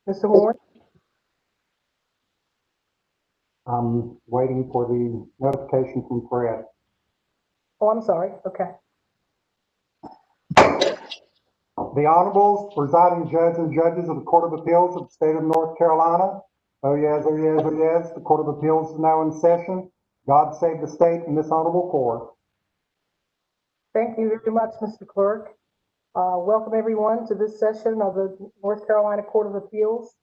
Mr. Moore? I'm waiting for the notification from Fred. Oh, I'm sorry. Okay. The Honorables, presiding judge and judges of the Court of Appeals of the state of North Carolina. Oh yes, oh yes, oh yes. The Court of Appeals is now in session. God save the state and this honorable court. Thank you very much, Mr. Clerk. Welcome everyone to this session of the North Carolina Court of Appeals.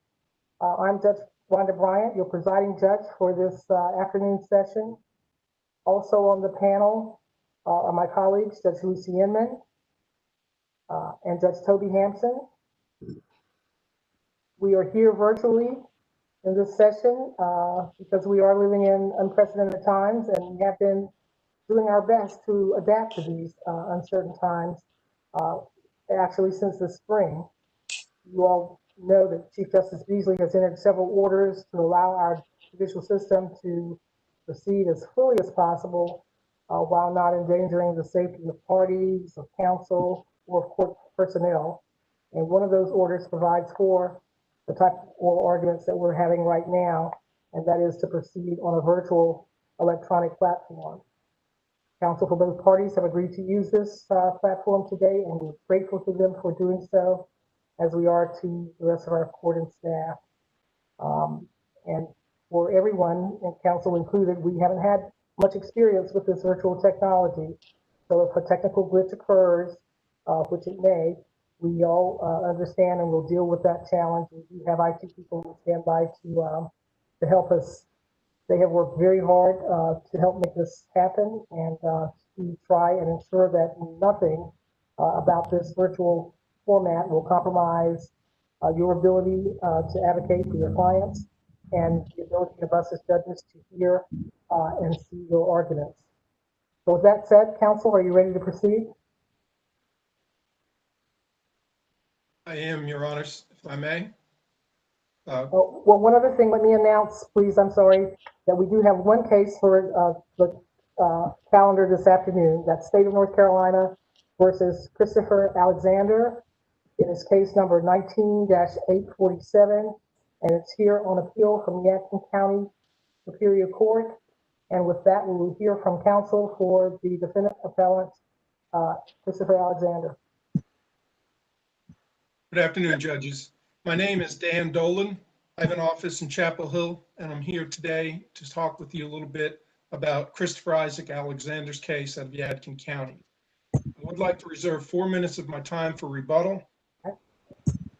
I'm Judge Wanda Bryant, your presiding judge for this afternoon session. Also on the panel are my colleagues, Judge Lucy Inman and Judge Toby Hampson. We are here virtually in this session because we are living in unprecedented times, and we have been doing our best to adapt to these uncertain times, actually since the spring. You all know that Chief Justice Beasley has entered several orders to allow our judicial system to proceed as fully as possible while not endangering the safety of parties, of counsel, or of court personnel. And one of those orders provides for the type of oral arguments that we're having right now, and that is to proceed on a virtual electronic platform. Counsel for both parties have agreed to use this platform today, and we're grateful to them for doing so, as we are to the rest of our court and staff. And for everyone, and counsel included, we haven't had much experience with this virtual technology. So if a technical glitch occurs, which it may, we all understand and will deal with that challenge. We do have IT people who stand by to help us. They have worked very hard to help make this happen and to try and ensure that nothing about this virtual format will compromise your ability to advocate for your clients and the ability of us as judges to hear and see your arguments. So with that said, counsel, are you ready to proceed? I am, Your Honors, if I may. Well, one other thing, let me announce, please, I'm sorry, that we do have one case for the calendar this afternoon. That's State of North Carolina versus Christopher Alexander. It is case number 19-847, and it's here on appeal from Yadkin County Superior Court. And with that, we will hear from counsel for the defendant appellant, Christopher Alexander. Good afternoon, judges. My name is Dan Dolan. I have an office in Chapel Hill, and I'm here today to talk with you a little bit about Christopher Isaac Alexander's case out of Yadkin County. I would like to reserve 4 minutes of my time for rebuttal.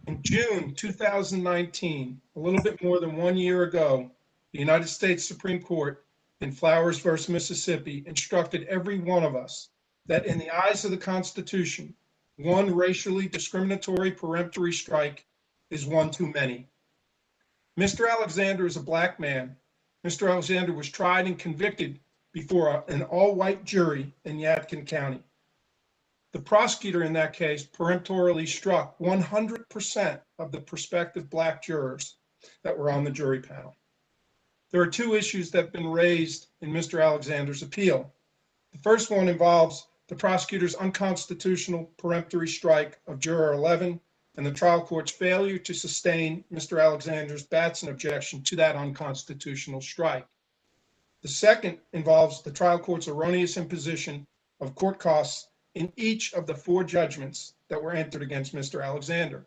In June 2019, a little bit more than 1 year ago, the United States Supreme Court in Flowers versus Mississippi instructed every one of us that in the eyes of the Constitution, one racially discriminatory peremptory strike is one too many. Mr. Alexander is a black man. Mr. Alexander was tried and convicted before an all-white jury in Yadkin County. The prosecutor in that case peremptorily struck 100% of the prospective black jurors that were on the jury panel. There are two issues that have been raised in Mr. Alexander's appeal. The first one involves the prosecutor's unconstitutional peremptory strike of juror 11 and the trial court's failure to sustain Mr. Alexander's Batson objection to that unconstitutional strike. The second involves the trial court's erroneous imposition of court costs in each of the 4 judgments that were entered against Mr. Alexander.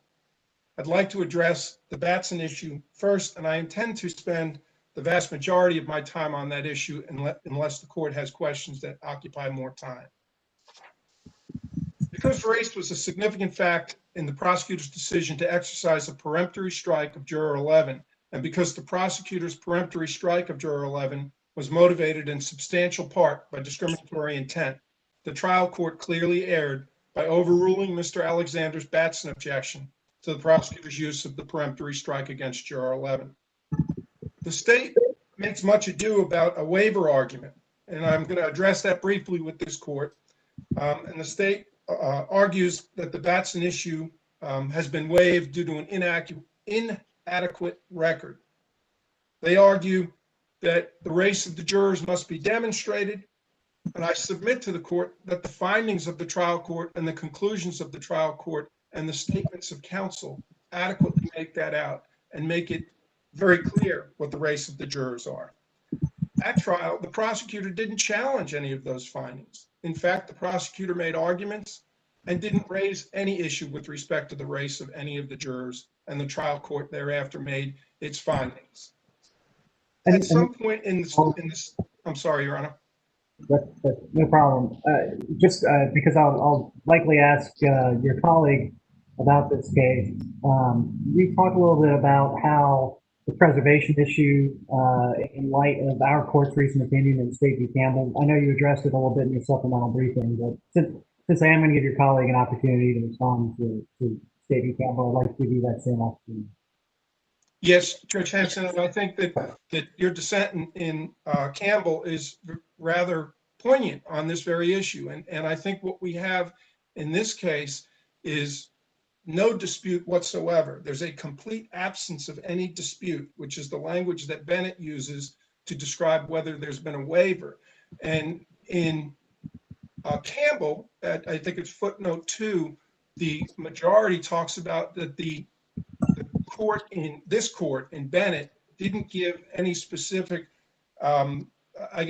I'd like to address the Batson issue first, and I intend to spend the vast majority of my time on that issue unless the court has questions that occupy more time. Because race was a significant fact in the prosecutor's decision to exercise a peremptory strike of juror 11, and because the prosecutor's peremptory strike of juror 11 was motivated in substantial part by discriminatory intent, the trial court clearly erred by overruling Mr. Alexander's Batson objection to the prosecutor's use of the peremptory strike against juror 11. The state makes much ado about a waiver argument, and I'm going to address that briefly with this court. And the state argues that the Batson issue has been waived due to an inadequate record. They argue that the race of the jurors must be demonstrated, and I submit to the court that the findings of the trial court and the conclusions of the trial court and the statements of counsel adequately make that out, and make it very clear what the race of the jurors are. At trial, the prosecutor didn't challenge any of those findings. In fact, the prosecutor made arguments and didn't raise any issue with respect to the race of any of the jurors, and the trial court thereafter made its findings. At some point in this, I'm sorry, Your Honor. That's no problem. Just because I'll likely ask your colleague about this case. We talked a little bit about how the preservation issue, in light of our court's recent opinion in State v. Campbell. I know you addressed it a little bit in your supplemental briefing, but since I am going to give your colleague an opportunity to respond to State v. Campbell, I'd like to give you that same opportunity. Yes, Judge Hanson, and I think that your dissent in Campbell is rather poignant on this very issue. And I think what we have in this case is no dispute whatsoever. There's a complete absence of any dispute, which is the language that Bennett uses to describe whether there's been a waiver. And in Campbell, I think it's footnote 2, the majority talks about that the court in Bennett didn't give any specific,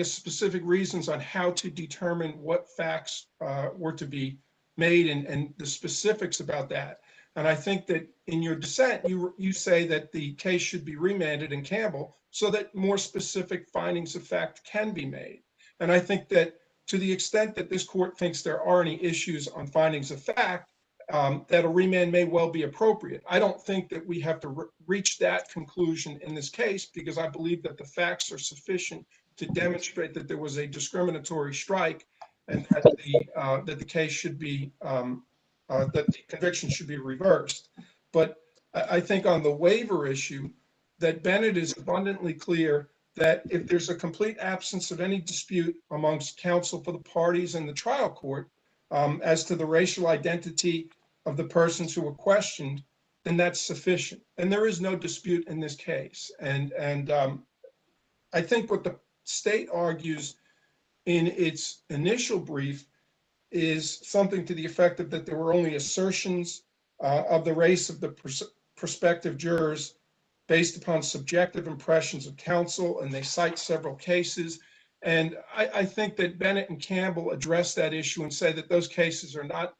specific reasons on how to determine what facts were to be made and the specifics about that. And I think that in your dissent, you say that the case should be remanded in Campbell so that more specific findings of fact can be made. And I think that to the extent that this court thinks there are any issues on findings of fact, that a remand may well be appropriate. I don't think that we have to reach that conclusion in this case because I believe that the facts are sufficient to demonstrate that there was a discriminatory strike and that the case should be, that the conviction should be reversed. But I think on the waiver issue, that Bennett is abundantly clear that if there's a complete absence of any dispute amongst counsel for the parties in the trial court as to the racial identity of the persons who were questioned, then that's sufficient. And there is no dispute in this case. And I think what the state argues in its initial brief is something to the effect of that there were only assertions of the race of the prospective jurors based upon subjective impressions of counsel, and they cite several cases. And I think that Bennett and Campbell address that issue and say that those cases are not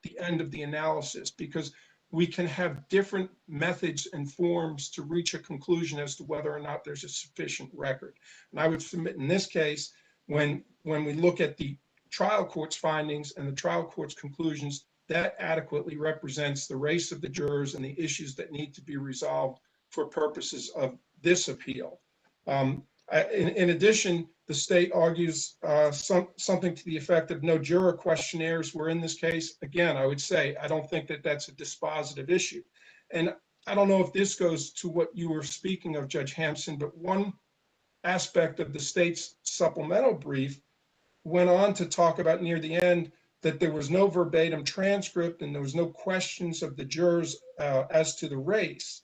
the end of the analysis because we can have different methods and forms to reach a conclusion as to whether or not there's a sufficient record. And I would submit in this case, when we look at the trial court's findings and the trial court's conclusions, that adequately represents the race of the jurors and the issues that need to be resolved for purposes of this appeal. In addition, the state argues something to the effect of no juror questionnaires were in this case. Again, I would say I don't think that that's a dispositive issue. And I don't know if this goes to what you were speaking of, Judge Hampson, but one aspect of the state's supplemental brief went on to talk about near the end that there was no verbatim transcript and there was no questions of the jurors as to the race.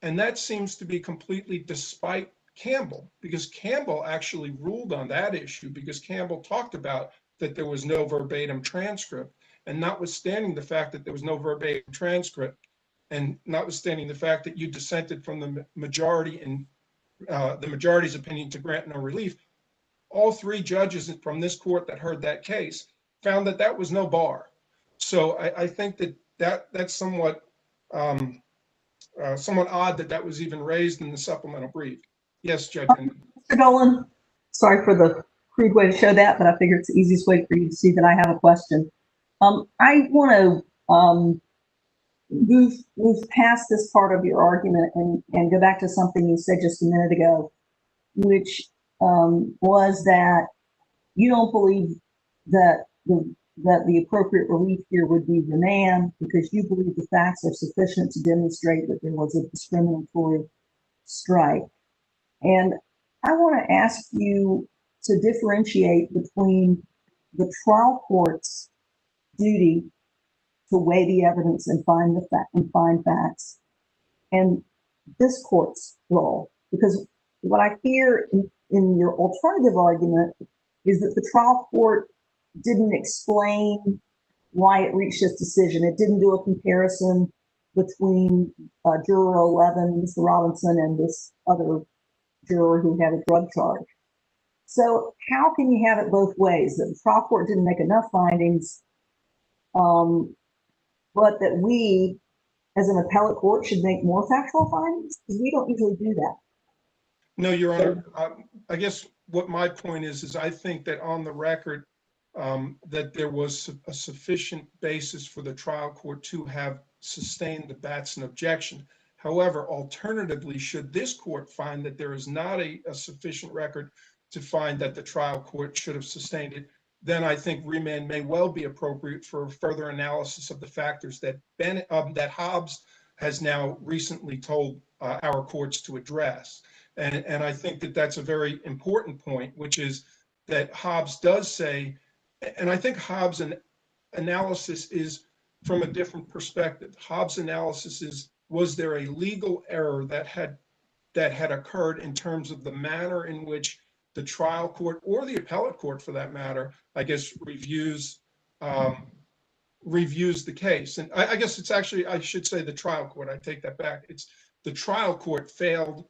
And that seems to be completely despite Campbell, because Campbell actually ruled on that issue because Campbell talked about that there was no verbatim transcript. And notwithstanding the fact that there was no verbatim transcript, and notwithstanding the fact that you dissented from the majority in the majority's opinion to grant no relief, all three judges from this court that heard that case found that that was no bar. So I think that's somewhat somewhat odd that was even raised in the supplemental brief. Yes, Judge. Mr. Dolan, sorry for the crude way to show that, but I figure it's the easiest way for you to see that I have a question. I want to move past this part of your argument and go back to something you said just a minute ago, which was that you don't believe that the appropriate relief here would be remand because you believe the facts are sufficient to demonstrate that there was a discriminatory strike. And I want to ask you to differentiate between the trial court's duty to weigh the evidence and find facts and this court's role, because what I hear in your alternative argument is that the trial court didn't explain why it reached this decision. It didn't do a comparison between juror 11, Mr. Robinson, and this other juror who had a drug charge. So how can you have it both ways? That the trial court didn't make enough findings, but that we, as an appellate court, should make more factual findings? Because we don't usually do that. No, Your Honor. I guess what my point is I think that on the record, that there was a sufficient basis for the trial court to have sustained the Batson objection. However, alternatively, should this court find that there is not a sufficient record to find that the trial court should have sustained it, then I think remand may well be appropriate for further analysis of the factors that that Hobbs has now recently told our courts to address. And I think that that's a very important point, which is that Hobbs does say, and I think Hobbs' analysis is from a different perspective. Hobbs' analysis is, was there a legal error that had occurred in terms of the manner in which the trial court, or the appellate court for that matter, I guess, reviews the case. And I guess it's actually, I should say the trial court, I take that back. It's the trial court failed,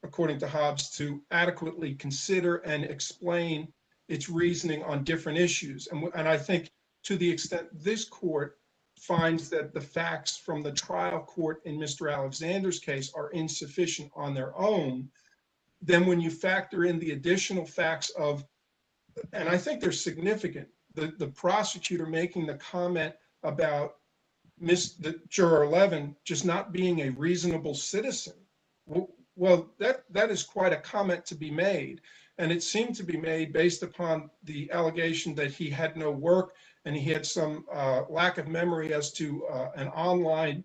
according to Hobbs, to adequately consider and explain its reasoning on different issues. And I think to the extent this court finds that the facts from the trial court in Mr. Alexander's case are insufficient on their own, then when you factor in the additional facts of, and I think they're significant, the prosecutor making the comment about the juror 11 just not being a reasonable citizen. Well, that is quite a comment to be made. And it seemed to be made based upon the allegation that he had no work and he had some lack of memory as to an online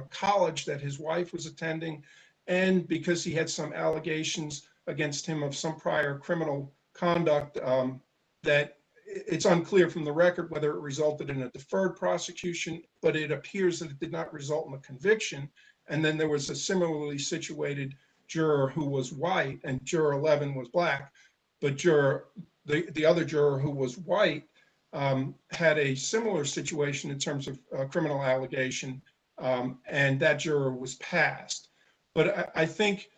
college that his wife was attending, and because he had some allegations against him of some prior criminal conduct that it's unclear from the record whether it resulted in a deferred prosecution, but it appears that it did not result in a conviction. And then there was a similarly situated juror who was white and juror 11 was black, but the other juror who was white had a similar situation in terms of criminal allegation, and that juror was passed. But I think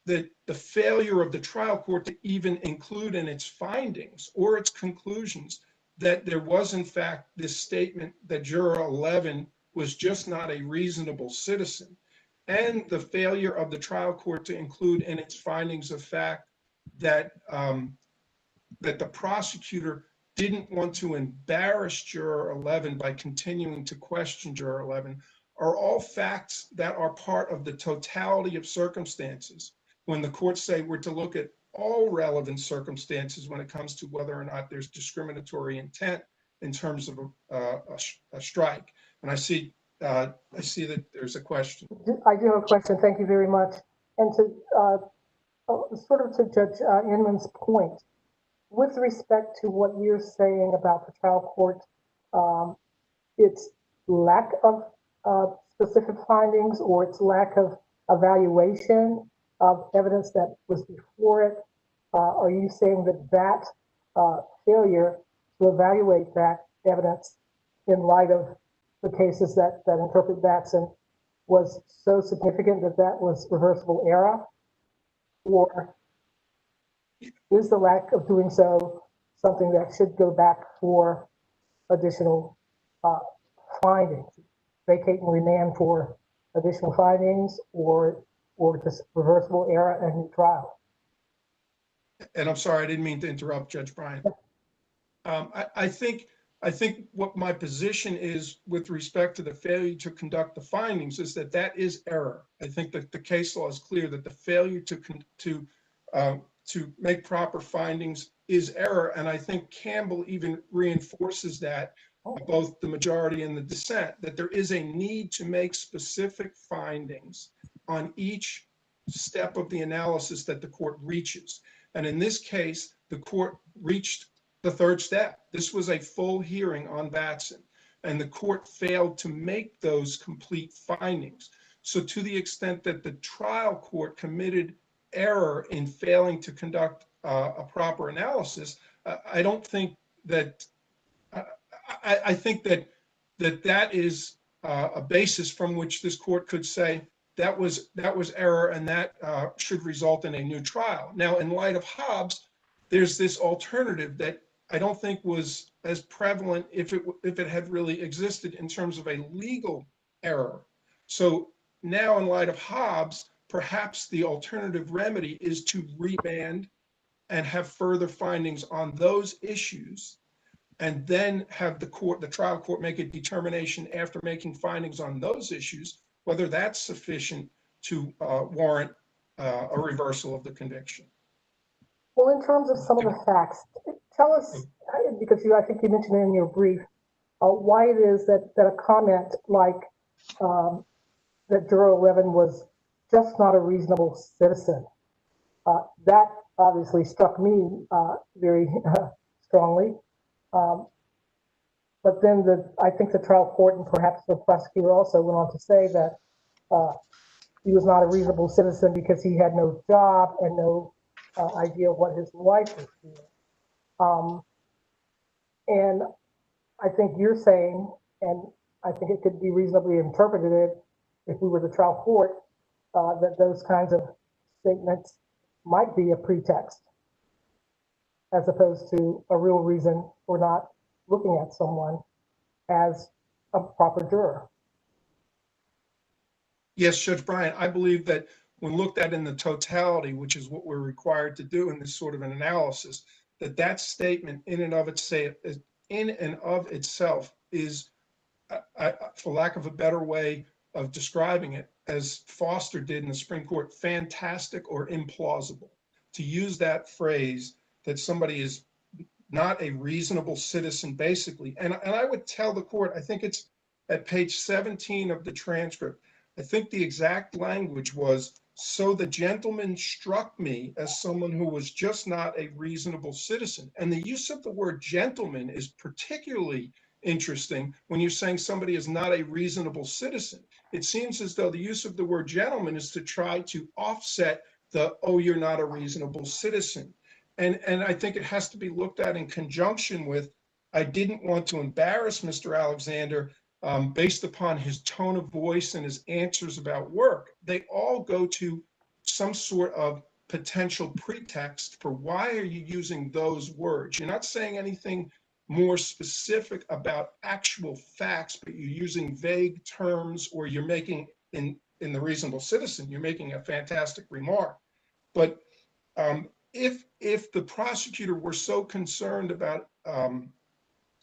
that the failure of the trial court to even include in its findings or its conclusions that there was in fact this statement that juror 11 was just not a reasonable citizen, and the failure of the trial court to include in its findings of fact that that the prosecutor didn't want to embarrass juror 11 by continuing to question juror 11 are all facts that are part of the totality of circumstances. When the courts say we're to look at all relevant circumstances when it comes to whether or not there's discriminatory intent in terms of a strike. And I see that there's a question. I do have a question. Thank you very much. And to sort of to Judge Inman's point, with respect to what you're saying about the trial court, its lack of specific findings or its lack of evaluation of evidence that was before it, are you saying that failure to evaluate that evidence in light of the cases that interpret Batson was so significant that was reversible error? Or is the lack of doing so something that should go back for additional findings, vacate and remand for additional findings, or just reversible error and new trial? And I'm sorry, I didn't mean to interrupt, Judge Bryant. I think what my position is with respect to the failure to conduct the findings is that is error. I think that the case law is clear that the failure to make proper findings is error. And I think Campbell even reinforces that, both the majority and the dissent, that there is a need to make specific findings on each step of the analysis that the court reaches. And in this case, the court reached the third step. This was a full hearing on Batson, and the court failed to make those complete findings. So to the extent that the trial court committed error in failing to conduct a proper analysis, I don't think that, I think that is a basis from which this court could say that was error and that should result in a new trial. Now, in light of Hobbs, there's this alternative that I don't think was as prevalent if it had really existed in terms of a legal error. So now, in light of Hobbs, perhaps the alternative remedy is to remand and have further findings on those issues, and then have the trial court make a determination after making findings on those issues, whether that's sufficient to warrant a reversal of the conviction. Well, in terms of some of the facts, tell us, because I think you mentioned in your brief, why it is that a comment like that Juror 11 was just not a reasonable citizen. That obviously struck me very strongly. But then I think the trial court and perhaps the prosecutor also went on to say that he was not a reasonable citizen because he had no job and no idea what his wife was doing. And I think you're saying, and I think it could be reasonably interpreted if we were the trial court, that those kinds of statements might be a pretext as opposed to a real reason for not looking at someone as a proper juror. Yes, Judge Bryant, I believe that when looked at in the totality, which is what we're required to do in this sort of an analysis, that statement in and of itself is, for lack of a better way of describing it, as Foster did in the Supreme Court, fantastic or implausible. To use that phrase that somebody is not a reasonable citizen, basically. And I would tell the court, I think it's at page 17 of the transcript, I think the exact language was, so the gentleman struck me as someone who was just not a reasonable citizen. And the use of the word gentleman is particularly interesting when you're saying somebody is not a reasonable citizen. It seems as though the use of the word gentleman is to try to offset the, oh, you're not a reasonable citizen. And I think it has to be looked at in conjunction with, I didn't want to embarrass Mr. Alexander based upon his tone of voice and his answers about work. They all go to some sort of potential pretext for why are you using those words. You're not saying anything more specific about actual facts, but you're using vague terms, or you're making, in the reasonable citizen, you're making a fantastic remark. But if the prosecutor were so concerned about,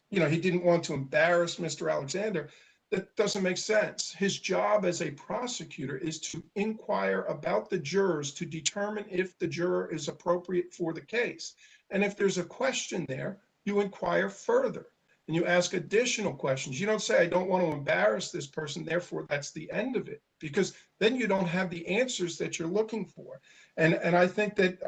he didn't want to embarrass Mr. Alexander, that doesn't make sense. His job as a prosecutor is to inquire about the jurors to determine if the juror is appropriate for the case. And if there's a question there, you inquire further and you ask additional questions. You don't say, I don't want to embarrass this person, therefore that's the end of it, because then you don't have the answers that you're looking for. And I think that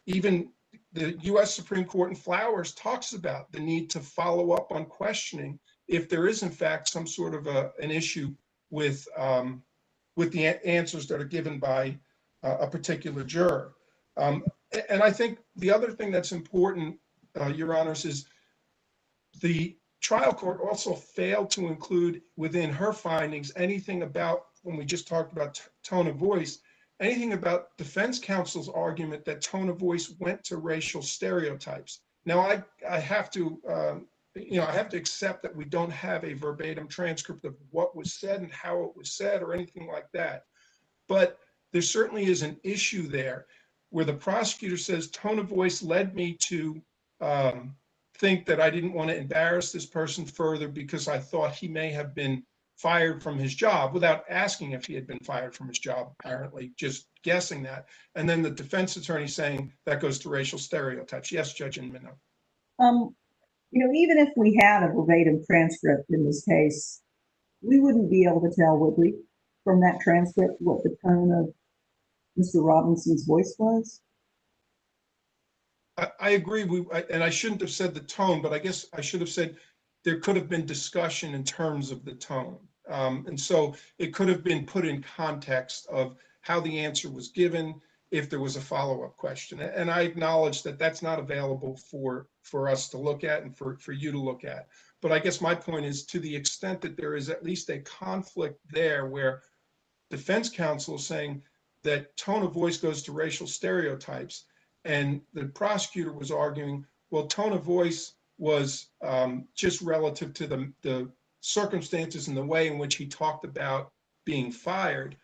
even the U.S. Supreme Court in Flowers talks about the need to follow up on questioning if there is in fact some sort of an issue with the answers that are given by a particular juror. And I think the other thing that's important, Your Honors, is the trial court also failed to include within her findings anything about, when we just talked about tone of voice, anything about defense counsel's argument that tone of voice went to racial stereotypes. Now, I have to, I have to accept that we don't have a verbatim transcript of what was said and how it was said or anything like that. But there certainly is an issue there where the prosecutor says tone of voice led me to think that I didn't want to embarrass this person further because I thought he may have been fired from his job, without asking if he had been fired from his job, apparently, just guessing that. And then the defense attorney saying that goes to racial stereotypes. Yes, Judge Inmino. Even if we had a verbatim transcript in this case, we wouldn't be able to tell, would we, from that transcript, what the tone of Mr. Robinson's voice was? I agree. And I shouldn't have said the tone, but I guess I should have said there could have been discussion in terms of the tone. And so it could have been put in context of how the answer was given if there was a follow-up question. And I acknowledge that that's not available for us to look at and for you to look at. But I guess my point is, to the extent that there is at least a conflict there where defense counsel is saying that tone of voice goes to racial stereotypes, and the prosecutor was arguing, well, tone of voice was just relative to the circumstances and the way in which he talked about being fired.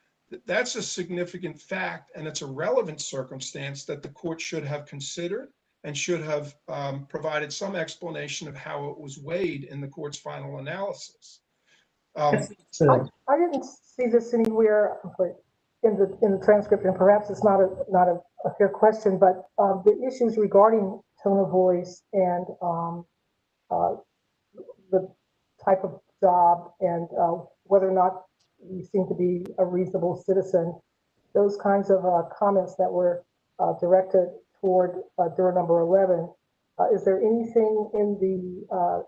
That's a significant fact, and it's a relevant circumstance that the court should have considered and should have provided some explanation of how it was weighed in the court's final analysis. So, I didn't see this anywhere in the transcript, and perhaps it's not a fair question, but the issues regarding tone of voice and the type of job and whether or not you seem to be a reasonable citizen, those kinds of comments that were directed toward juror number 11. Is there anything in the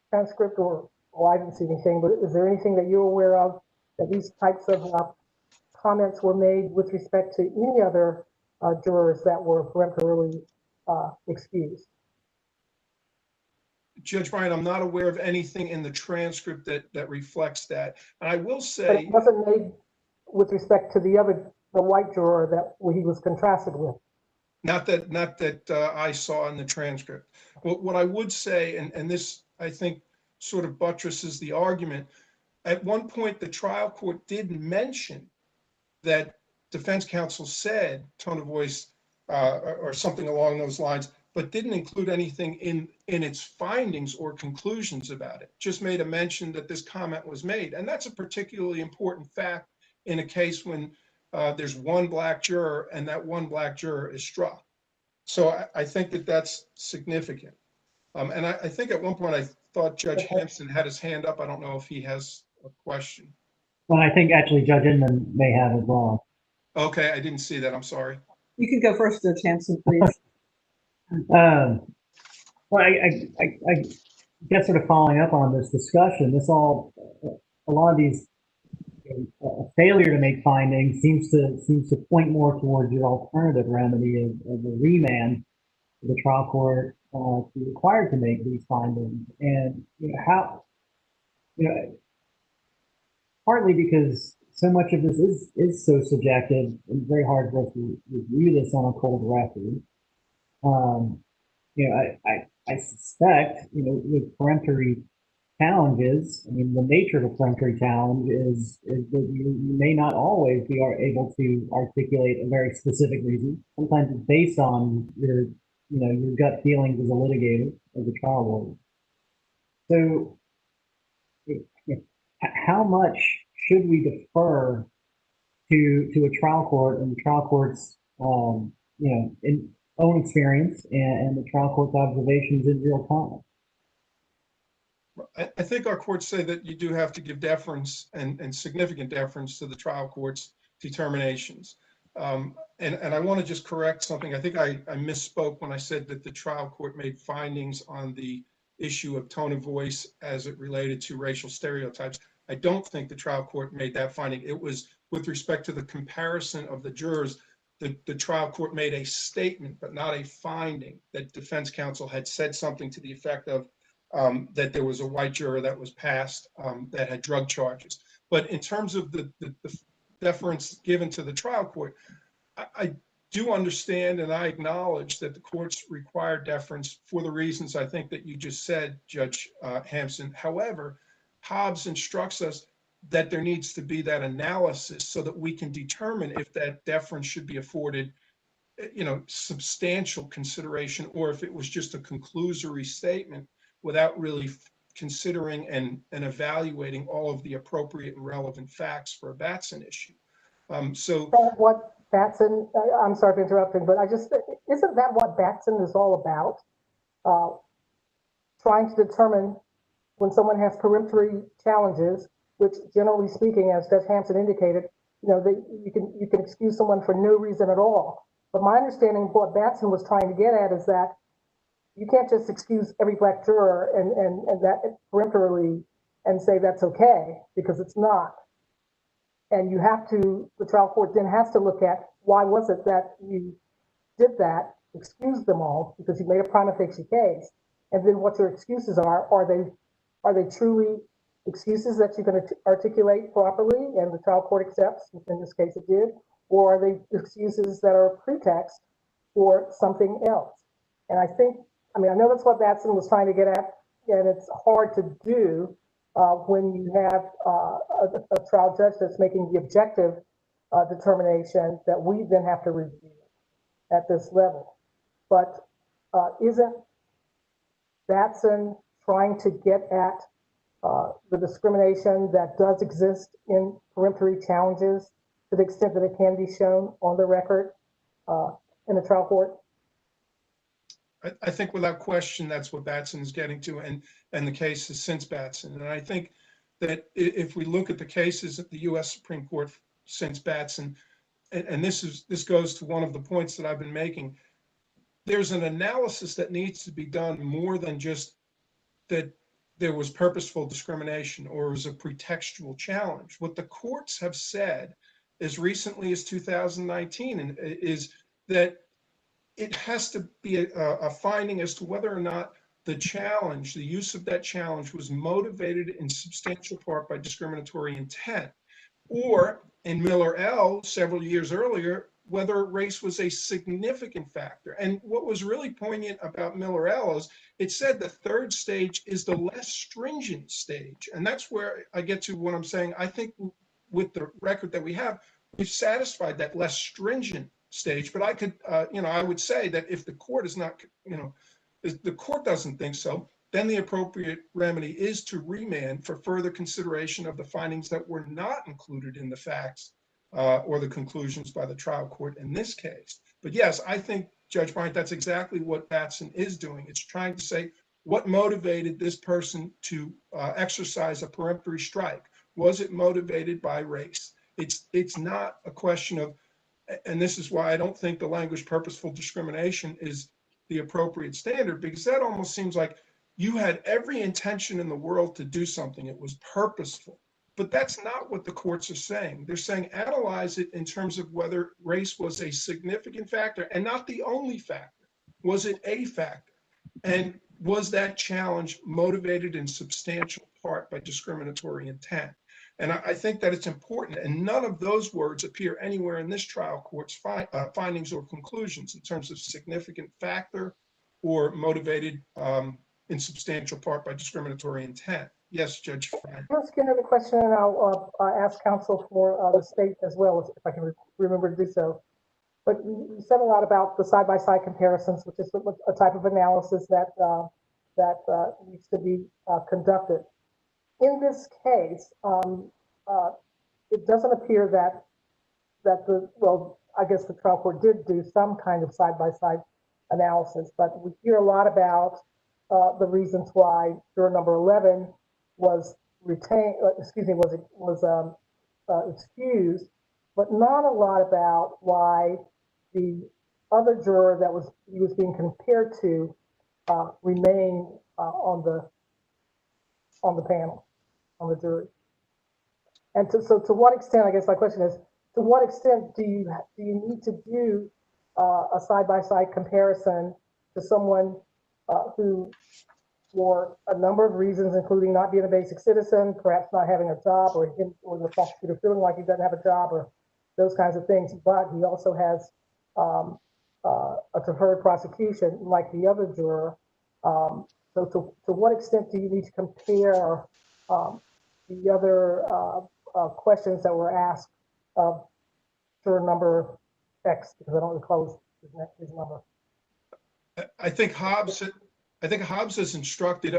transcript, or well, I didn't see anything, but is there anything that you're aware of that these types of comments were made with respect to any other jurors that were peremptorily excused? Judge Bryan, I'm not aware of anything in the transcript that reflects that. And I will But say, it wasn't made with respect to the white juror that he was contrasted with. not that I saw in the transcript. What I would say, and this I think sort of buttresses the argument, at one point the trial court did mention that defense counsel said tone of voice or something along those lines, but didn't include anything in its findings or conclusions about it. Just made a mention that this comment was made. And that's a particularly important fact in a case when there's one black juror and that one black juror is struck. So I think that that's significant. And I think at one point I thought Judge Hampson had his hand up. I don't know if he has a question. well, I think actually Judge Inman may have as well. Okay, I didn't see that. I'm sorry. You can go first, Judge Hampson, please. Well, I guess sort of following up on this discussion, a lot of these failure to make findings seems to point more towards your alternative remedy of the remand for the trial court to be required to make these findings. And partly because so much of this is so subjective and very hard for us to review this on a cold record. I suspect, with peremptory challenges, I mean, the nature of a peremptory challenge is that you may not always be able to articulate a very specific reason. Sometimes it's based on your gut feelings as a litigator, as a trial lawyer. So how much should we defer to a trial court and the trial court's, in own experience and the trial court's observations in real time? I think our courts say that you do have to give deference and significant deference to the trial court's determinations. And I want to just correct something. I think I misspoke when I said that the trial court made findings on the issue of tone of voice as it related to racial stereotypes. I don't think the trial court made that finding. It was with respect to the comparison of the jurors. The trial court made a statement, but not a finding, that defense counsel had said something to the effect of that there was a white juror that was passed that had drug charges. But in terms of the deference given to the trial court, I do understand and I acknowledge that the courts require deference for the reasons I think that you just said, Judge Hampson. However, Hobbs instructs us that there needs to be that analysis so that we can determine if that deference should be afforded, substantial consideration, or if it was just a conclusory statement without really considering and evaluating all of the appropriate and relevant facts for a Batson issue. So what Batson, I'm sorry for interrupting, but isn't that what Batson is all about? Trying to determine when someone has peremptory challenges, which generally speaking, as Judge Hampson indicated, you can excuse someone for no reason at all. But my understanding of what Batson was trying to get at is that you can't just excuse every black juror and that peremptorily and say that's okay, because it's not. And the trial court then has to look at why was it that you did that, excuse them all, because you made a prima facie case, and then what your excuses are they Are they truly excuses that you can articulate properly and the trial court accepts, which in this case it did, or are they excuses that are pretext for something else? And I think, I mean, I know that's what Batson was trying to get at, and it's hard to do when you have a trial judge that's making the objective determination that we then have to review at this level. But isn't Batson trying to get at the discrimination that does exist in peremptory challenges to the extent that it can be shown on the record in the trial court? I think without question, that's what Batson is getting to, and the cases since Batson. And I think that if we look at the cases at the U.S. Supreme Court since Batson, and this goes to one of the points that I've been making, there's an analysis that needs to be done more than just that there was purposeful discrimination or it was a pretextual challenge. What the courts have said as recently as 2019 is that it has to be a finding as to whether or not the challenge, the use of that challenge was motivated in substantial part by discriminatory intent, or in Miller L. several years earlier, whether race was a significant factor. And what was really poignant about Miller L. is it said the third stage is the less stringent stage. And that's where I get to what I'm saying. I think with the record that we have, we've satisfied that less stringent stage. But I could, I would say that if the court is not, if the court doesn't think so, then the appropriate remedy is to remand for further consideration of the findings that were not included in the facts or the conclusions by the trial court in this case. But yes, I think, Judge Bryant, that's exactly what Batson is doing. It's trying to say what motivated this person to exercise a peremptory strike. Was it motivated by race? It's not a question of, and this is why I don't think the language purposeful discrimination is the appropriate standard, because that almost seems like you had every intention in the world to do something. It was purposeful. But that's not what the courts are saying. They're saying analyze it in terms of whether race was a significant factor and not the only factor. Was it a factor? And was that challenge motivated in substantial part by discriminatory intent? And I think that it's important. And none of those words appear anywhere in this trial court's findings or conclusions in terms of significant factor or motivated in substantial part by discriminatory intent. Yes, Judge Frank. I'll ask you another question, and I'll ask counsel for the state as well, if I can remember to do so. But you said a lot about the side-by-side comparisons, which is a type of analysis that needs to be conducted. In this case, it doesn't appear that I guess the trial court did do some kind of side-by-side analysis, but we hear a lot about the reasons why juror number 11 was retained, was excused, but not a lot about why the other juror that he was being compared to remained on the panel, on the jury. And so to what extent, I guess my question is, to what extent do you need to do a side-by-side comparison to someone who, for a number of reasons, including not being a basic citizen, perhaps not having a job, or the prosecutor feeling like he doesn't have a job, or those kinds of things, but he also has a deferred prosecution like the other juror. So to what extent do you need to compare the other questions that were asked of juror number X, because I don't recall his number. I think Hobbs has instructed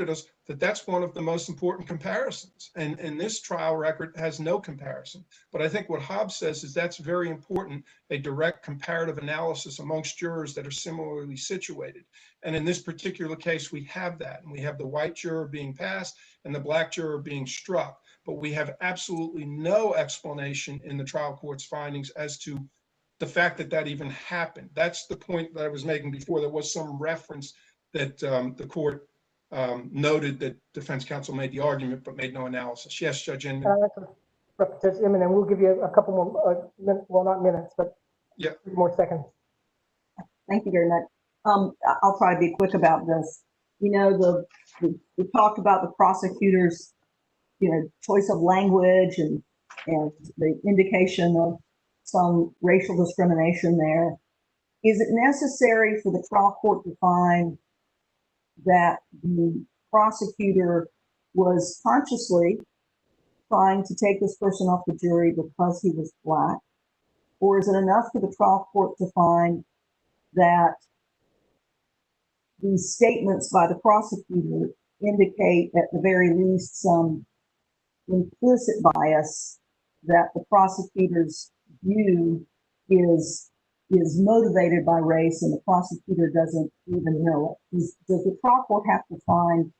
us that that's one of the most important comparisons, and this trial record has no comparison. But I think what Hobbs says is that's very important, a direct comparative analysis amongst jurors that are similarly situated. And in this particular case, we have that, and we have the white juror being passed and the black juror being struck. But we have absolutely no explanation in the trial court's findings as to the fact that that even happened. That's the point that I was making before. There was some reference that the court noted that defense counsel made the argument but made no analysis. Yes, Judge Inman. Judge Inman, and we'll give you a couple more minutes, well, not minutes, but yeah, 3 more seconds. Thank you very much. I'll try to be quick about this. you know, we talked about the prosecutor's, you know, choice of language and the indication of some racial discrimination there. Is it necessary for the trial court to find that the prosecutor was consciously trying to take this person off the jury because he was Black? Or is it enough for the trial court to find that these statements by the prosecutor indicate at the very least some implicit bias that the prosecutor's view is motivated by race and the prosecutor doesn't even know it? Does the trial court have to find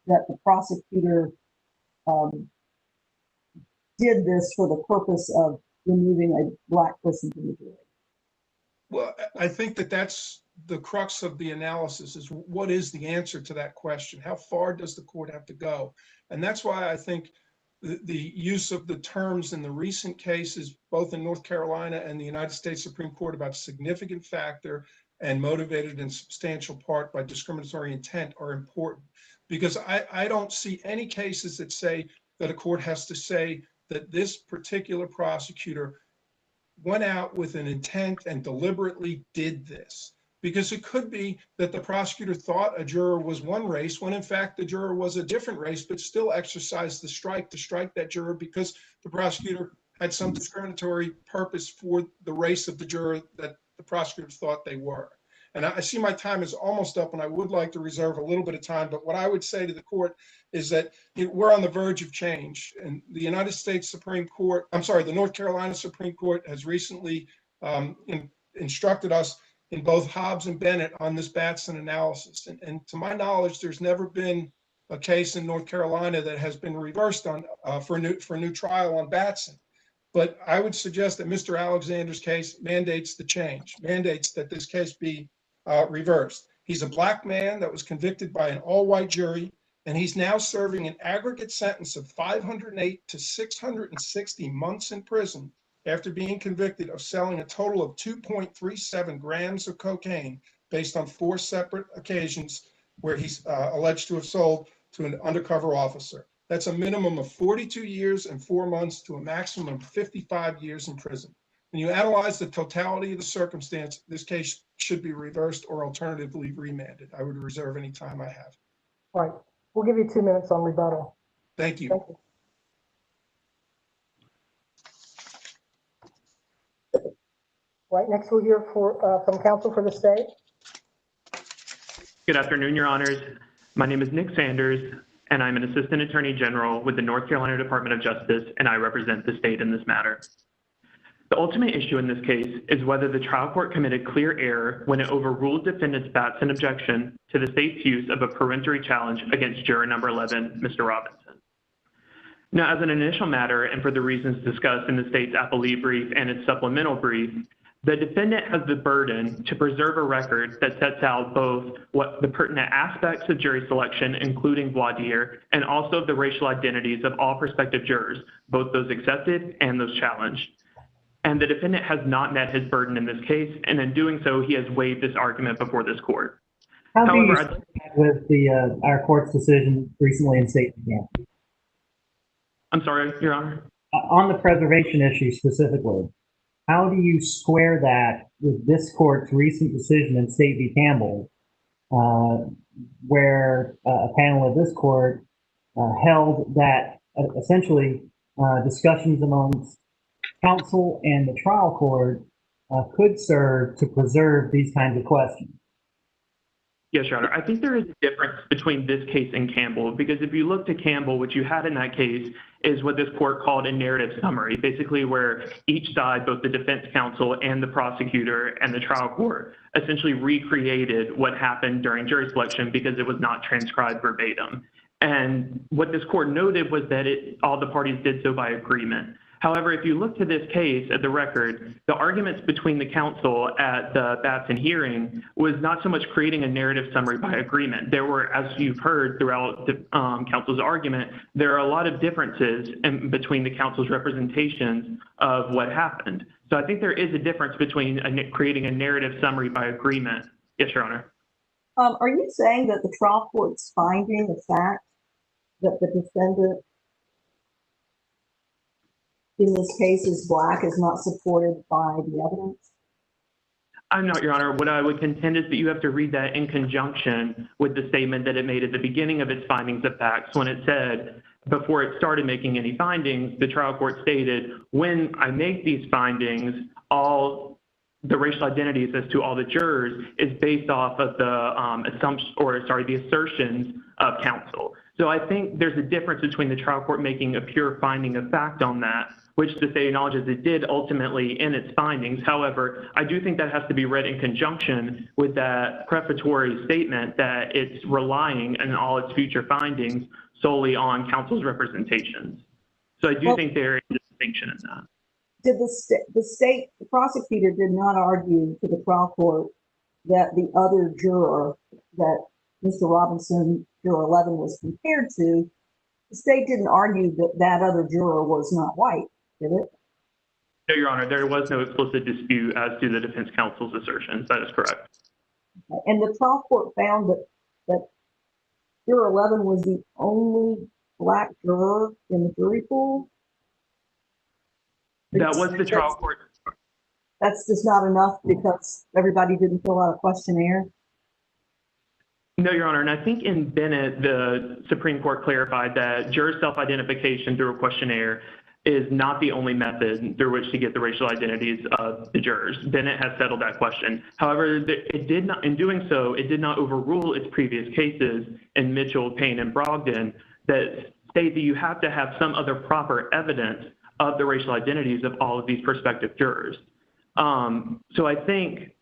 that the prosecutor did this for the purpose of removing a Black person from the jury? Well, I think that that's the crux of the analysis, is what is the answer to that question? How far does the court have to go? And that's why I think the use of the terms in the recent cases, both in North Carolina and the United States Supreme Court, about significant factor and motivated in substantial part by discriminatory intent are important. Because I don't see any cases that say that a court has to say that this particular prosecutor went out with an intent and deliberately did this. Because it could be that the prosecutor thought a juror was one race, when in fact the juror was a different race, but still exercised the strike to strike that juror because the prosecutor had some discriminatory purpose for the race of the juror that the prosecutor thought they were. And I see my time is almost up, and I would like to reserve a little bit of time, but what I would say to the court is that we're on the verge of change. And the United States Supreme Court, I'm sorry, the North Carolina Supreme Court has recently instructed us in both Hobbs and Bennett on this Batson analysis. And to my knowledge, there's never been a case in North Carolina that has been reversed on for a new trial on Batson. But I would suggest that Mr. Alexander's case mandates the change, mandates that this case be reversed. He's a Black man that was convicted by an all-white jury, and he's now serving an aggregate sentence of 508 to 660 months in prison after being convicted of selling a total of 2.37 grams of cocaine based on 4 separate occasions where he's alleged to have sold to an undercover officer. That's a minimum of 42 years and 4 months to a maximum of 55 years in prison. When you analyze the totality of the circumstance, this case should be reversed or alternatively remanded. I would reserve any time I have. All right, we'll give you 2 minutes on rebuttal. Thank you. Thank you. Right, next we'll hear from counsel for the state. Good afternoon, Your Honors. My name is Nick Sanders, and I'm an Assistant Attorney General with the North Carolina Department of Justice, and I represent the state in this matter. The ultimate issue in this case is whether the trial court committed clear error when it overruled defendant's Batson objection to the state's use of a peremptory challenge against juror number 11, Mr. Robinson. Now, as an initial matter, and for the reasons discussed in the state's appellee brief and its supplemental brief, the defendant has the burden to preserve a record that sets out both what the pertinent aspects of jury selection, including voir dire, and also the racial identities of all prospective jurors, both those accepted and those challenged. And the defendant has not met his burden in this case, and in doing so, he has waived this argument before this court. How do you However, stand with our court's decision recently in state camp? I'm sorry, Your Honor. On the preservation issue specifically, how do you square that with this court's recent decision in State v. Campbell, where a panel of this court held that essentially discussions amongst counsel and the trial court could serve to preserve these kinds of questions? Yes, Your Honor. I think there is a difference between this case and Campbell, because if you look to Campbell, what you had in that case is what this court called a narrative summary, basically where each side, both the defense counsel and the prosecutor and the trial court, essentially recreated what happened during jury selection because it was not transcribed verbatim. And what this court noted was that all the parties did so by agreement. However, if you look to this case at the record, the arguments between the counsel at the Batson hearing was not so much creating a narrative summary by agreement. There were, as you've heard throughout the counsel's argument, there are a lot of differences between the counsel's representations of what happened. So I think there is a difference between creating a narrative summary by agreement. Yes, Your Honor. Are you saying that the trial court's finding the fact that the defendant in this case is black is not supported by the evidence? I'm not, Your Honor. What I would contend is that you have to read that in conjunction with the statement that it made at the beginning of its findings of facts when it said, before it started making any findings, the trial court stated, when I make these findings, all the racial identities as to all the jurors is based off of the assertions of counsel. So I think there's a difference between the trial court making a pure finding of fact on that, which the state acknowledges it did ultimately in its findings. However, I do think that has to be read in conjunction with that prefatory statement that it's relying in all its future findings solely on counsel's representations. So I do think there is a distinction in that. Did the prosecutor did not argue to the trial court that the other juror that Mr. Robinson, juror 11, was compared to, the state didn't argue that that other juror was not white, did it? No, Your Honor, there was no explicit dispute as to the defense counsel's assertions. That is correct. And the trial court found that juror 11 was the only black juror in the jury pool? That was the trial court. That's just not enough because everybody didn't fill out a questionnaire? No, Your Honor, and I think in Bennett, the Supreme Court clarified that juror self-identification through a questionnaire is not the only method through which to get the racial identities of the jurors. Bennett has settled that question. However, it did not, in doing so, it did not overrule its previous cases in Mitchell, Payne, and Brogdon that state that you have to have some other proper evidence of the racial identities of all of these prospective jurors. So I think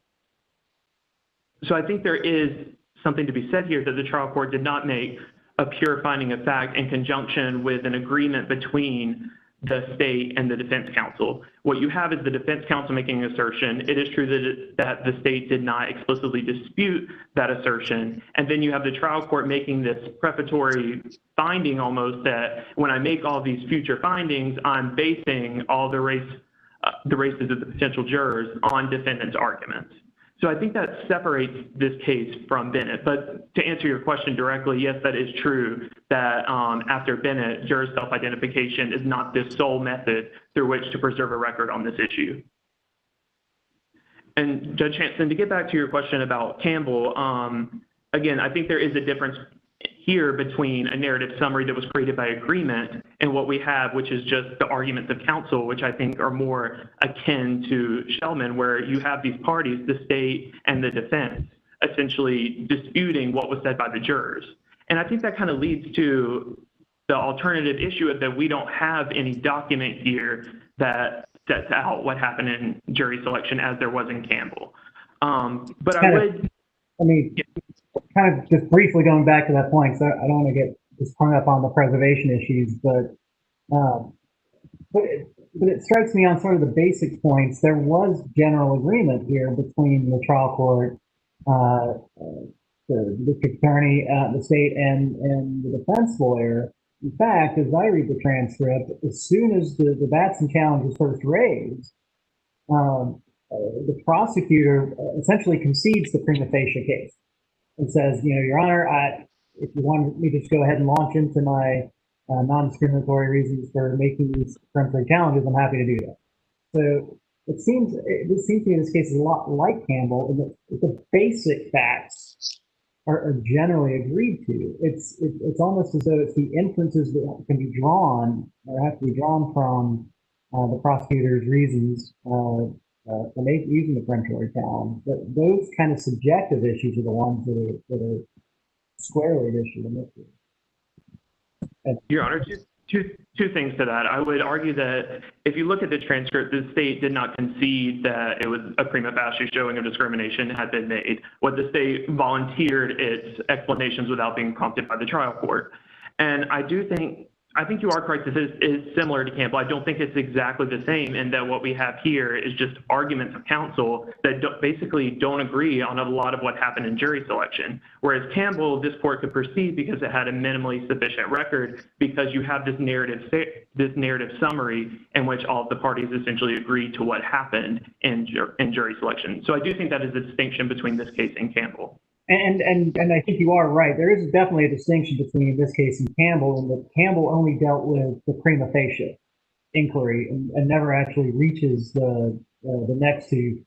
there is something to be said here that the trial court did not make a pure finding of fact in conjunction with an agreement between the state and the defense counsel. What you have is the defense counsel making an assertion. It is true that the state did not explicitly dispute that assertion. And then you have the trial court making this prefatory finding almost that when I make all these future findings, I'm basing all the races of the potential jurors on defendant's arguments. So I think that separates this case from Bennett. But to answer your question directly, yes, that is true that after Bennett, juror self-identification is not the sole method through which to preserve a record on this issue. And Judge Hanson, to get back to your question about Campbell, again, I think there is a difference here between a narrative summary that was created by agreement and what we have, which is just the arguments of counsel, which I think are more akin to Shellman, where you have these parties, the state and the defense, essentially disputing what was said by the jurors. And I think that kind of leads to the alternative issue of that we don't have any document here that sets out what happened in jury selection as there was in Campbell. But kind of just briefly going back to that point, so I don't want to get just hung up on the preservation issues, but it strikes me on sort of the basic points. There was general agreement here between the trial court, the district attorney, the state, and the defense lawyer. In fact, as I read the transcript, as soon as the Batson challenge was first raised, the prosecutor essentially concedes the prima facie case and says, Your Honor, if you want me to just go ahead and launch into my non-discriminatory reasons for making these peremptory challenges, I'm happy to do that. So this seems to me this case is a lot like Campbell in that the basic facts are generally agreed to. It's almost as though it's the inferences that can be drawn or have to be drawn from the prosecutor's reasons for using the peremptory challenge. But those kind of subjective issues are the ones that are squarely at issue in this case. Your Honor, two things to that. I would argue that if you look at the transcript, the state did not concede that it was a prima facie showing of discrimination had been made. What the state volunteered its explanations without being prompted by the trial court. And I think you are correct. This is similar to Campbell. I don't think it's exactly the same, and that what we have here is just arguments of counsel that basically don't agree on a lot of what happened in jury selection. Whereas Campbell, this court could proceed because it had a minimally sufficient record, because you have this narrative summary in which all of the parties essentially agreed to what happened in jury selection. So I do think that is a distinction between this case and Campbell. And I think you are right. There is definitely a distinction between this case and Campbell, in that Campbell only dealt with the prima facie inquiry and never actually reaches the next two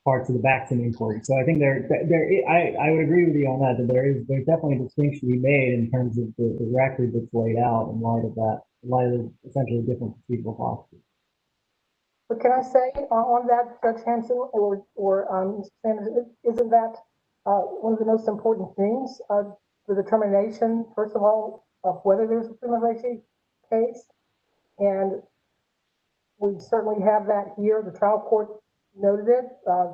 parts of the Batson inquiry. So I think I would agree with you on that. That there's definitely a distinction to be made in terms of the record that's laid out in light of that, in light of essentially different procedural postures. But can I say on that, Judge Hanson or Mr. Sanders, isn't that one of the most important things, the determination, first of all, of whether there's a prima facie case? And we certainly have that here. The trial court noted it.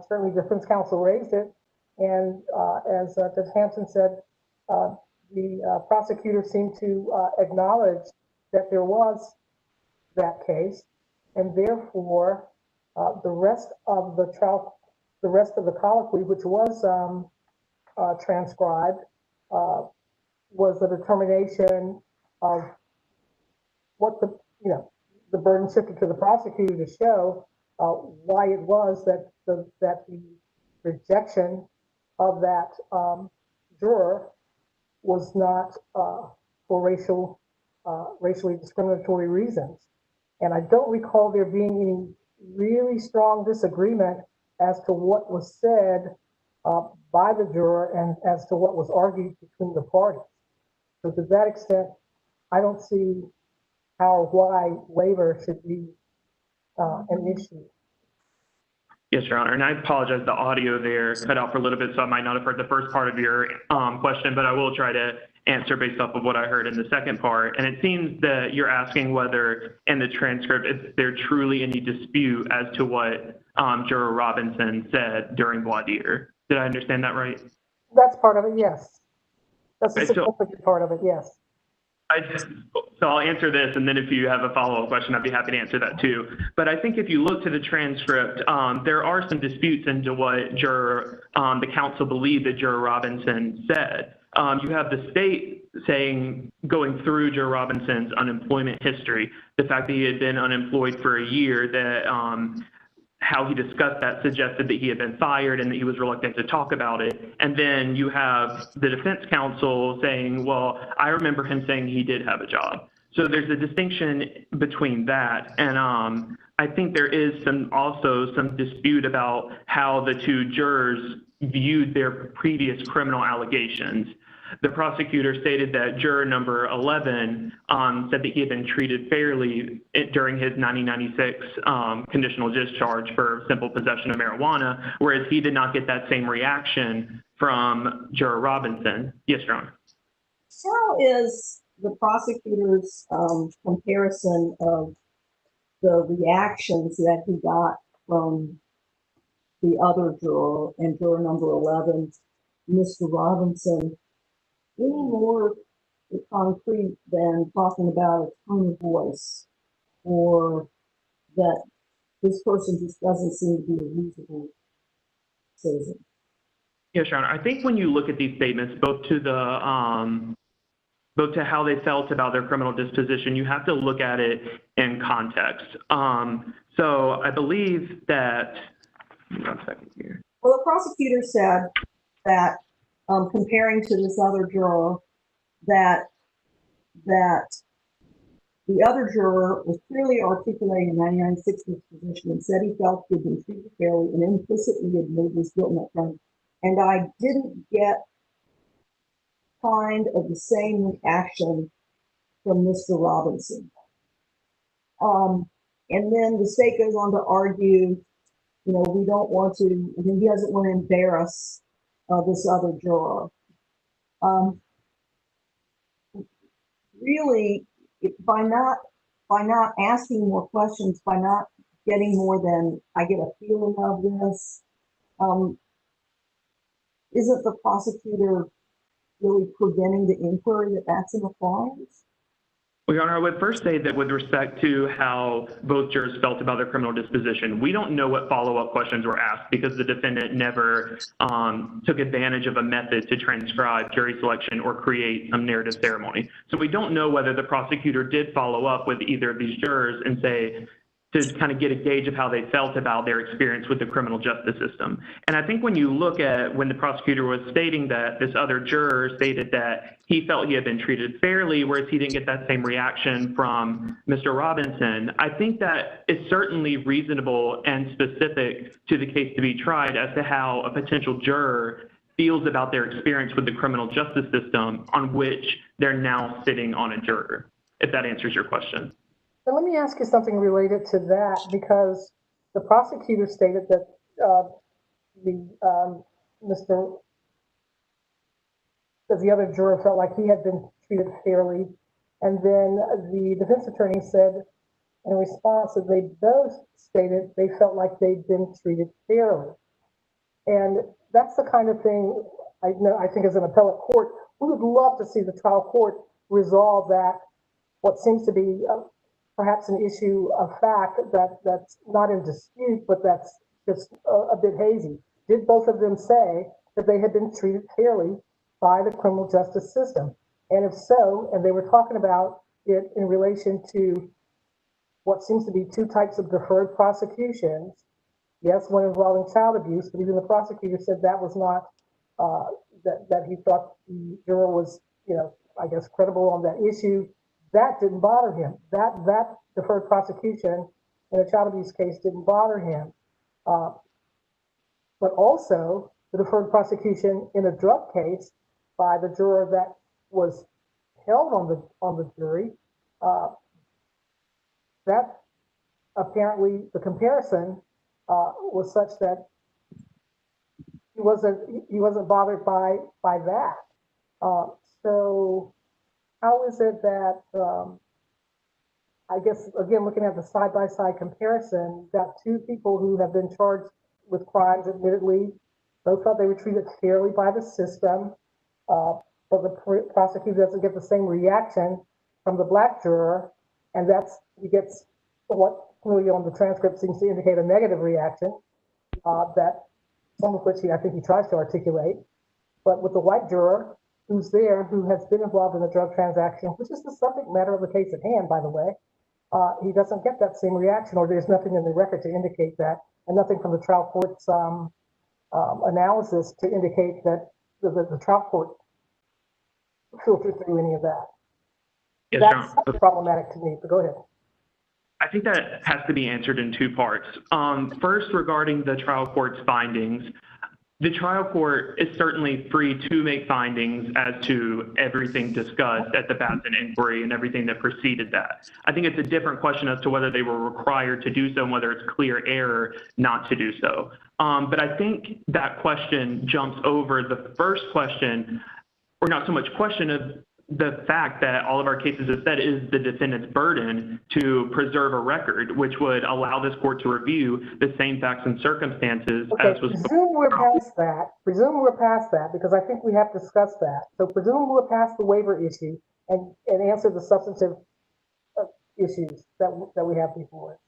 Certainly defense counsel raised it. And as Judge Hanson said, the prosecutor seemed to acknowledge that there was that case. And therefore, the rest of the trial, the rest of the colloquy, which was transcribed, was the determination of what the burden shifted to the prosecutor to show why it was that the rejection of that juror was not for racially discriminatory reasons. And I don't recall there being any really strong disagreement as to what was said by the juror and as to what was argued between the parties. So to that extent, I don't see how or why waiver should be an issue. Yes, Your Honor, and I apologize, the audio there cut out for a little bit, so I might not have heard the first part of your question, but I will try to answer based off of what I heard in the second part. And it seems that you're asking whether in the transcript, is there truly any dispute as to what Juror Robinson said during voir dire. Did I understand that right? That's part of it, yes. That's a significant part of it, yes. So I'll answer this, and then if you have a follow-up question, I'd be happy to answer that too. But I think if you look to the transcript, there are some disputes into what the counsel believed that Juror Robinson said. You have the state saying, going through Juror Robinson's unemployment history, the fact that he had been unemployed for a year, that how he discussed that suggested that he had been fired and that he was reluctant to talk about it. And then you have the defense counsel saying, well, I remember him saying he did have a job. So there's a distinction between that. And I think there is also some dispute about how the two jurors viewed their previous criminal allegations. The prosecutor stated that juror number 11 said that he had been treated fairly during his 1996 conditional discharge for simple possession of marijuana, whereas he did not get that same reaction from Juror Robinson. Yes, Your Honor. How is the prosecutor's comparison of the reactions that he got from the other juror and juror number 11, Mr. Robinson, any more concrete than talking about a tone of voice, or that this person just doesn't seem to be a reasonable citizen? Yes, Your Honor. I think when you look at these statements, both to how they felt about their criminal disposition, you have to look at it in context. So I believe that, hold on a second here. Well, the prosecutor said that, comparing to this other juror, that the other juror was clearly articulating a 1996 disposition and said he felt he had been treated fairly and implicitly admitted his guilt in that front. And I didn't get kind of the same reaction from Mr. Robinson. And then the state goes on to argue, we don't want to, I mean, he doesn't want to embarrass this other juror. Really, by not asking more questions, by not getting more than I get a feeling of this, isn't the prosecutor really preventing the inquiry that Batson applies? Well, Your Honor, I would first say that with respect to how both jurors felt about their criminal disposition, we don't know what follow-up questions were asked because the defendant never took advantage of a method to transcribe jury selection or create some narrative ceremony. So we don't know whether the prosecutor did follow up with either of these jurors and say, to kind of get a gauge of how they felt about their experience with the criminal justice system. And I think when you look at when the prosecutor was stating that this other juror stated that he felt he had been treated fairly, whereas he didn't get that same reaction from Mr. Robinson, I think that it's certainly reasonable and specific to the case to be tried as to how a potential juror feels about their experience with the criminal justice system on which they're now sitting on a juror, if that answers your question. But let me ask you something related to that, because the prosecutor stated that the other juror felt like he had been treated fairly, and then the defense attorney said in response that they both stated they felt like they'd been treated fairly. And that's the kind of thing I think as an appellate court, we would love to see the trial court resolve that, what seems to be perhaps an issue of fact that's not in dispute, but that's just a bit hazy. Did both of them say that they had been treated fairly by the criminal justice system? And if so, and they were talking about it in relation to what seems to be two types of deferred prosecutions. Yes, one involving child abuse, but even the prosecutor said that was not, that he thought the juror was, I guess, credible on that issue. That didn't bother him. That deferred prosecution in a child abuse case didn't bother him. But also the deferred prosecution in a drug case by the juror that was held on the jury, that apparently the comparison was such that he wasn't bothered by that. So how is it that I guess again looking at the side-by-side comparison, you've got two people who have been charged with crimes, admittedly, both thought they were treated fairly by the system, but the prosecutor doesn't get the same reaction from the black juror, and he gets what clearly on the transcript seems to indicate a negative reaction, that some of which I think he tries to articulate. But with the white juror who's there, who has been involved in a drug transaction, which is the subject matter of the case at hand, by the way, he doesn't get that same reaction, or there's nothing in the record to indicate that, and nothing from the trial court's analysis to indicate that the trial court filtered through any of that. Yes, that's problematic to me, but go ahead. I think that has to be answered in two parts. First, regarding the trial court's findings, the trial court is certainly free to make findings as to everything discussed at the Batson inquiry and everything that preceded that. I think it's a different question as to whether they were required to do so and whether it's clear error not to do so. But I think that question jumps over the first question, or not so much question of the fact that all of our cases have said is the defendant's burden to preserve a record, which would allow this court to review the same facts and circumstances as was. Presume we're past that. Presume we're past that, because I think we have discussed that. So presume we're past the waiver issue and answer the substantive issues that we have before us.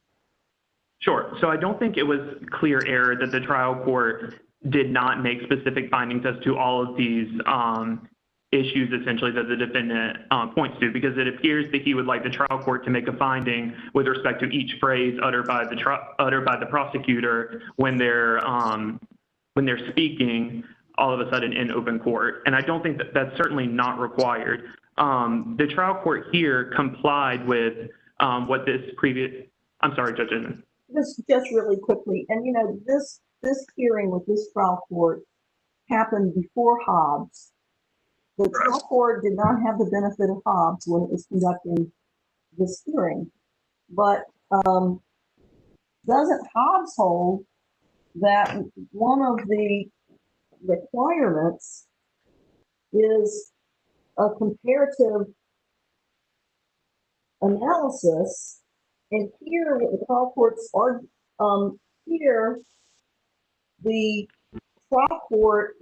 Sure. So I don't think it was clear error that the trial court did not make specific findings as to all of these issues essentially that the defendant points to, because it appears that he would like the trial court to make a finding with respect to each phrase uttered by the prosecutor when they're speaking all of a sudden in open court. And I don't think that that's certainly not required. The trial court here complied with what this previous, I'm sorry, Judge Inman. Just really quickly, and this hearing with this trial court happened before Hobbs. The trial court did not have the benefit of Hobbs when it was conducting this hearing, but doesn't Hobbs hold that one of the requirements is a comparative analysis? And here, what the trial courts are, here, the trial court,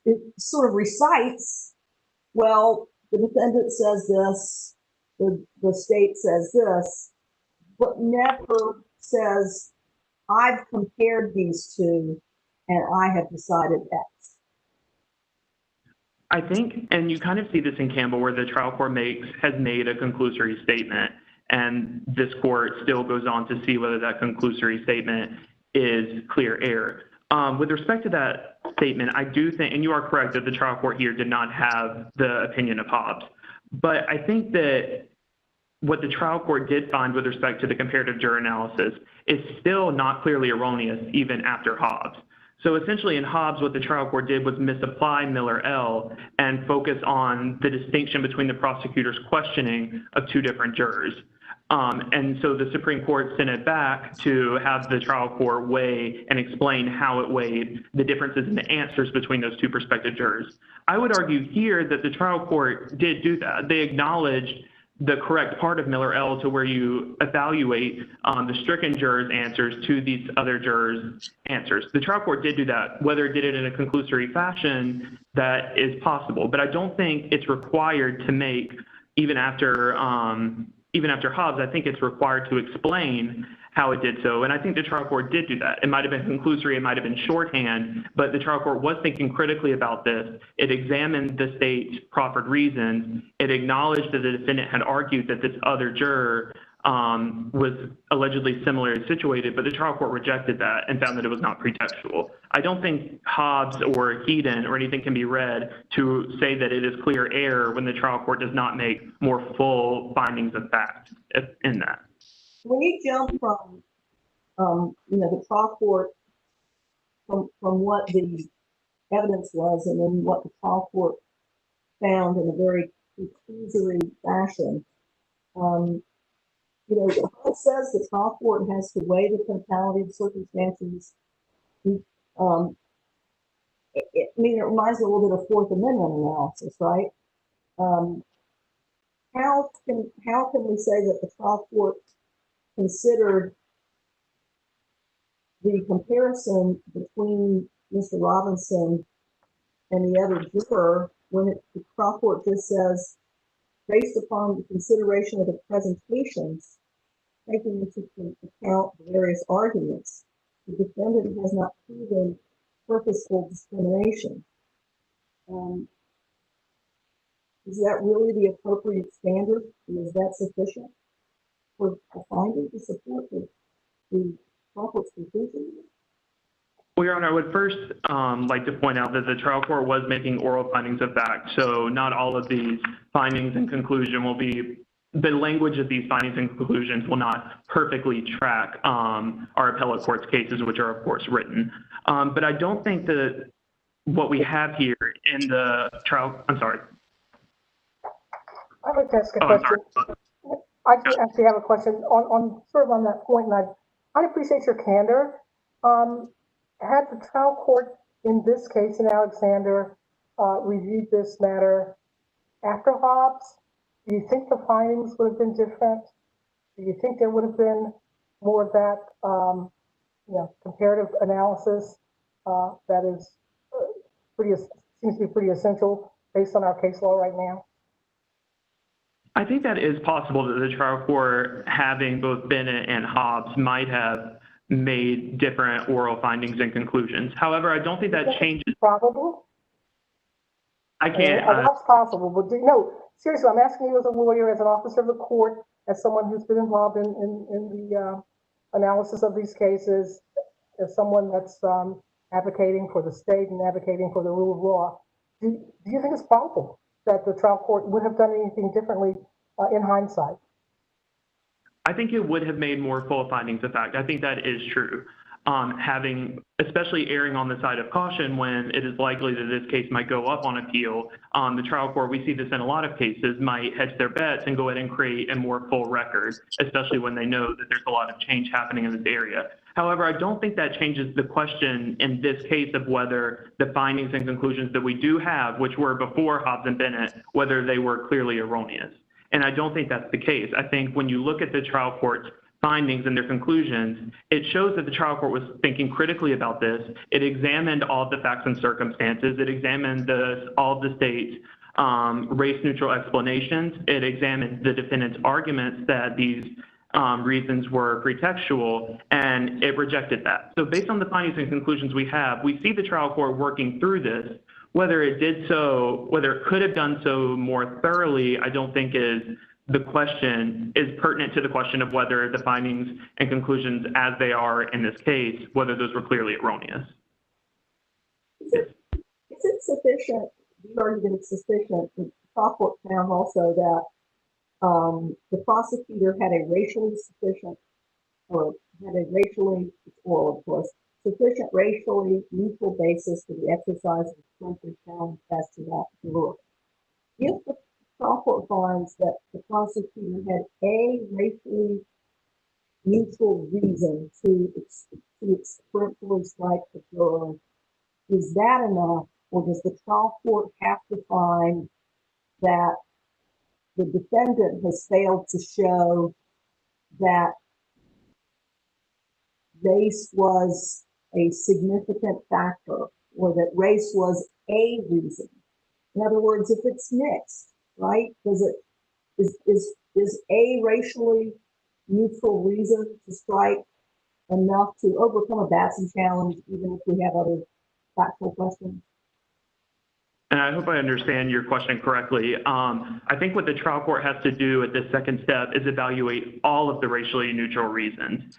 it sort of recites, well, the defendant says this, the state says this, but never says, I've compared these two and I have decided X. I think, and you kind of see this in Campbell, where the trial court has made a conclusory statement. and this court still goes on to see whether that conclusory statement is clear error. With respect to that statement, I do think, and you are correct, that the trial court here did not have the opinion of Hobbs. But I think that what the trial court did find with respect to the comparative juror analysis is still not clearly erroneous even after Hobbs. So essentially in Hobbs, what the trial court did was misapply Miller-L and focus on the distinction between the prosecutor's questioning of two different jurors. And so the Supreme Court sent it back to have the trial court weigh and explain how it weighed the differences in the answers between those two prospective jurors. I would argue here that the trial court did do that. They acknowledged the correct part of Miller-L to where you evaluate the stricken jurors' answers to these other jurors' answers. The trial court did do that. Whether it did it in a conclusory fashion, that is possible. But I don't think it's required to make, even after Hobbs, I think it's required to explain how it did so. And I think the trial court did do that. It might have been conclusory, it might have been shorthand, but the trial court was thinking critically about this. It examined the state's proffered reasons. It acknowledged that the defendant had argued that this other juror was allegedly similarly situated, but the trial court rejected that and found that it was not pretextual. I don't think Hobbs or Heaton or anything can be read to say that it is clear error when the trial court does not make more full findings of fact in that. When you jump from, the trial court, from what the evidence was and then what the trial court found in a very conclusory fashion, it says the trial court has to weigh the totality of circumstances. It reminds me a little bit of Fourth Amendment analysis, right? How can we say that the trial court considered the comparison between Mr. Robinson and the other juror when the trial court just says, based upon the consideration of the presentations, taking into account the various arguments, the defendant has not proven purposeful discrimination. Is that really the appropriate standard? And is that sufficient for a finding to support the trial court's conclusion? Well, Your Honor, I would first like to point out that the trial court was making oral findings of fact, so not all of these findings and conclusion will be, the language of these findings and conclusions will not perfectly track our appellate court's cases, which are, of course, written. But I don't think that what we have here in the trial, I'm sorry. I would ask a question. I actually have a question on sort of on that point, and I appreciate your candor. Had the trial court in this case in Alexander reviewed this matter after Hobbs, do you think the findings would have been different? Do you think there would have been more of that comparative analysis that is seems to be pretty essential based on our case law right now? I think that is possible that the trial court, having both Bennett and Hobbs, might have made different oral findings and conclusions. However, I don't think that changes. Probable? I can't. That's possible, but no, seriously, I'm asking you as a lawyer, as an officer of the court, as someone who's been involved in the analysis of these cases, as someone that's advocating for the state and advocating for the rule of law. Do you think it's probable that the trial court would have done anything differently in hindsight? I think it would have made more full findings of fact. I think that is true. Especially erring on the side of caution when it is likely that this case might go up on appeal. The trial court, we see this in a lot of cases, might hedge their bets and go ahead and create a more full record, especially when they know that there's a lot of change happening in this area. However, I don't think that changes the question in this case of whether the findings and conclusions that we do have, which were before Hobbs and Bennett, whether they were clearly erroneous. And I don't think that's the case. I think when you look at the trial court's findings and their conclusions, it shows that the trial court was thinking critically about this. It examined all of the facts and circumstances. It examined all of the state's race-neutral explanations. It examined the defendant's arguments that these reasons were pretextual, and it rejected that. So based on the findings and conclusions we have, we see the trial court working through this. Whether it did so, whether it could have done so more thoroughly, I don't think is the question is pertinent to the question of whether the findings and conclusions as they are in this case, whether those were clearly erroneous. Is it sufficient? You argue that it's sufficient. The trial court found also that the prosecutor had a racially sufficient, or had a racially, or of course, sufficient racially neutral basis for the exercise of the preemptory challenge as to that juror. If the trial court finds that the prosecutor had a racially neutral reason to peremptorily strike the juror, is that enough, or does the trial court have to find that the defendant has failed to show that race was a significant factor, or that race was a reason? In other words, if it's mixed, right? Is a racially neutral reason to strike enough to overcome a Batson challenge, even if we have other factual questions? And I hope I understand your question correctly. I think what the trial court has to do at this second step is evaluate all of the racially neutral reasons.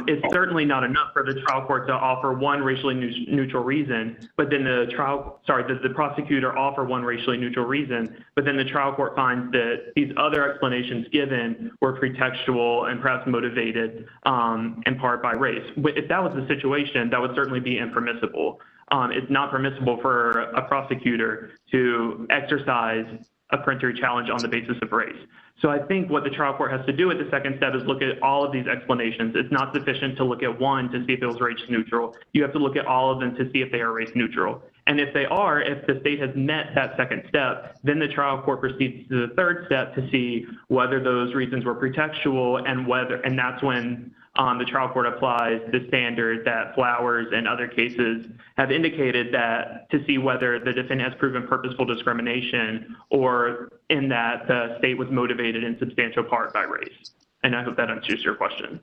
It's certainly not enough for the trial court to offer one racially neutral reason, but then the prosecutor offer one racially neutral reason, but then the trial court finds that these other explanations given were pretextual and perhaps motivated in part by race. If that was the situation, that would certainly be impermissible. It's not permissible for a prosecutor to exercise a peremptory challenge on the basis of race. So I think what the trial court has to do at the second step is look at all of these explanations. It's not sufficient to look at one to see if it was race neutral. You have to look at all of them to see if they are race neutral. And if they are, if the state has met that second step, then the trial court proceeds to the third step to see whether those reasons were pretextual, and that's when the trial court applies the standard that Flowers and other cases have indicated, that to see whether the defendant has proven purposeful discrimination, or in that the state was motivated in substantial part by race. And I hope that answers your question.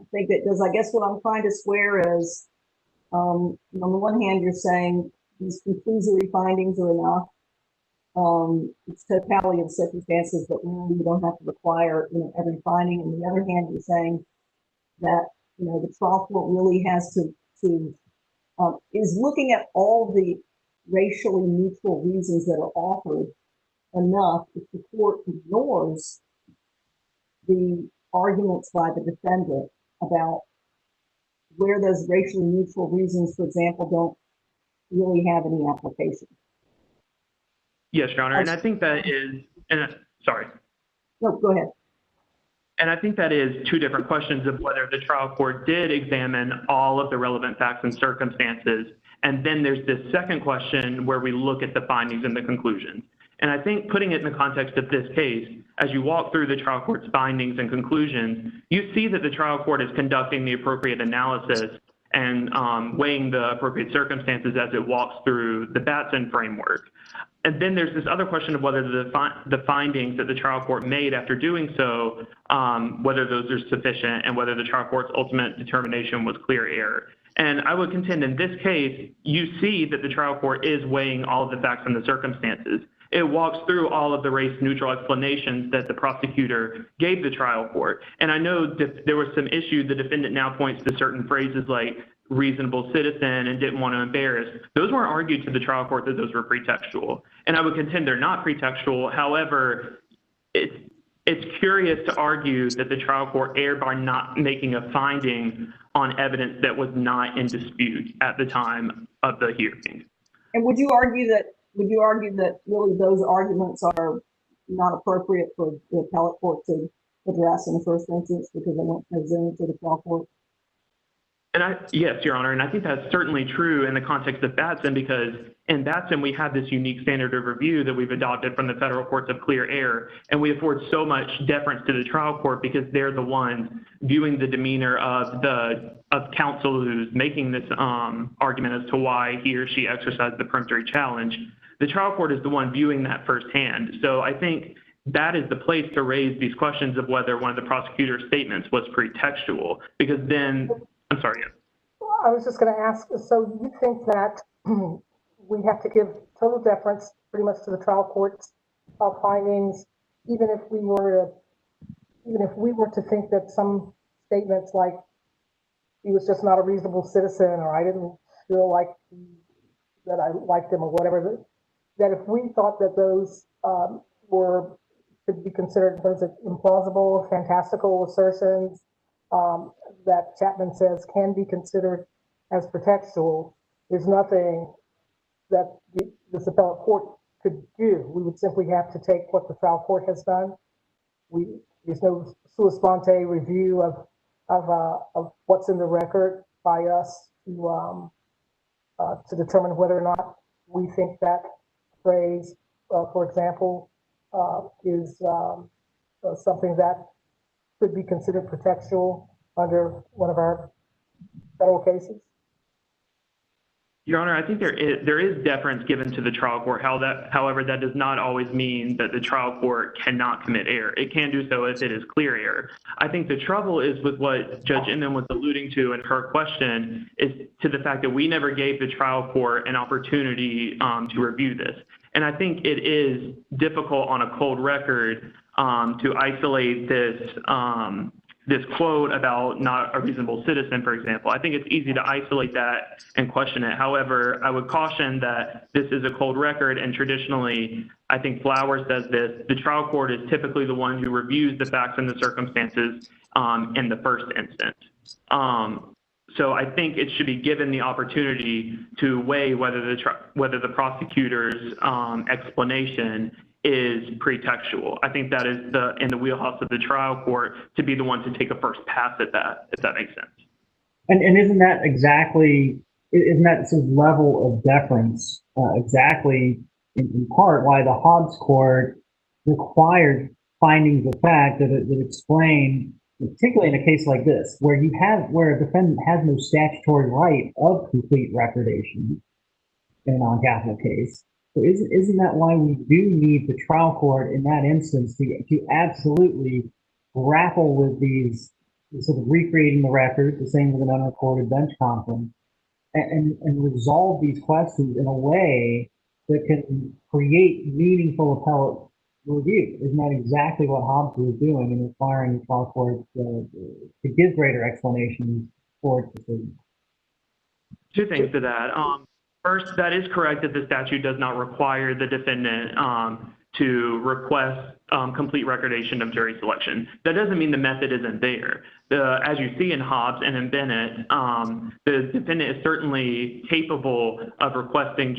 I think that does. I guess what I'm trying to square is, on the one hand, you're saying these conclusory findings are enough. It's totality of circumstances, but really you don't have to require, every finding. On the other hand, you're saying that, the trial court really has to is looking at all the racially neutral reasons that are offered enough. If the court ignores the arguments by the defendant about where those racially neutral reasons, for example, don't really have any application. Yes, Your Honor, and I think that is, sorry. No, go ahead. And I think that is two different questions of whether the trial court did examine all of the relevant facts and circumstances. And then there's this second question where we look at the findings and the conclusions. And I think putting it in the context of this case, as you walk through the trial court's findings and conclusions, you see that the trial court is conducting the appropriate analysis and weighing the appropriate circumstances as it walks through the Batson framework. And then there's this other question of whether the findings that the trial court made after doing so, whether those are sufficient, and whether the trial court's ultimate determination was clear error. And I would contend in this case, you see that the trial court is weighing all of the facts and the circumstances. It walks through all of the race-neutral explanations that the prosecutor gave the trial court. And I know that there was some issue. The defendant now points to certain phrases like reasonable citizen and didn't want to embarrass. Those weren't argued to the trial court that those were pretextual. And I would contend they're not pretextual. However, it's curious to argue that the trial court erred by not making a finding on evidence that was not in dispute at the time of the hearing. And would you argue that really those arguments are not appropriate for the appellate court to address in the first instance because they weren't presented to the trial court? And yes, Your Honor, and I think that's certainly true in the context of Batson, because in Batson we have this unique standard of review that we've adopted from the federal courts of clear error, and we afford so much deference to the trial court because they're the ones viewing the demeanor of counsel who's making this argument as to why he or she exercised the peremptory challenge. The trial court is the one viewing that firsthand. So I think that is the place to raise these questions of whether one of the prosecutor's statements was pretextual, because then, I'm sorry. Yeah. I was just going to ask, so you think that we have to give total deference pretty much to the trial court's findings, even if we were to think that some statements like he was just not a reasonable citizen, or I didn't feel like that I liked him, or whatever, that if we thought that those could be considered in terms of implausible, fantastical assertions that Chapman says can be considered as pretextual, there's nothing that this appellate court could do. We would simply have to take what the trial court has done. There's no sua sponte review of what's in the record by us to determine whether or not we think that phrase, for example, is something that could be considered pretextual under one of our federal cases. Your Honor, I think there is deference given to the trial court. However, that does not always mean that the trial court cannot commit error. It can do so if it is clear error. I think the trouble is with what Judge Inman was alluding to in her question is to the fact that we never gave the trial court an opportunity to review this. And I think it is difficult on a cold record to isolate this quote about not a reasonable citizen, for example. I think it's easy to isolate that and question it. However, I would caution that this is a cold record, and traditionally, I think Flowers says this, the trial court is typically the one who reviews the facts and the circumstances in the first instance. So I think it should be given the opportunity to weigh whether the prosecutor's explanation is pretextual. I think that is in the wheelhouse of the trial court to be the one to take a first pass at that, if that makes sense. And isn't that sort of level of deference exactly in part why the Hobbs court required findings of fact that explain, particularly in a case like this, where a defendant has no statutory right of complete recordation in a non-capital case. So isn't that why we do need the trial court in that instance to absolutely grapple with these, sort of recreating the record, the same with an unrecorded bench conference, and resolve these questions in a way that can create meaningful appellate review? Isn't that exactly what Hobbs was doing in requiring the trial court to give greater explanations for its decision? Two things to that. First, that is correct that the statute does not require the defendant to request complete recordation of jury selection. That doesn't mean the method isn't there. As you see in Hobbs and in Bennett, the defendant is certainly capable of requesting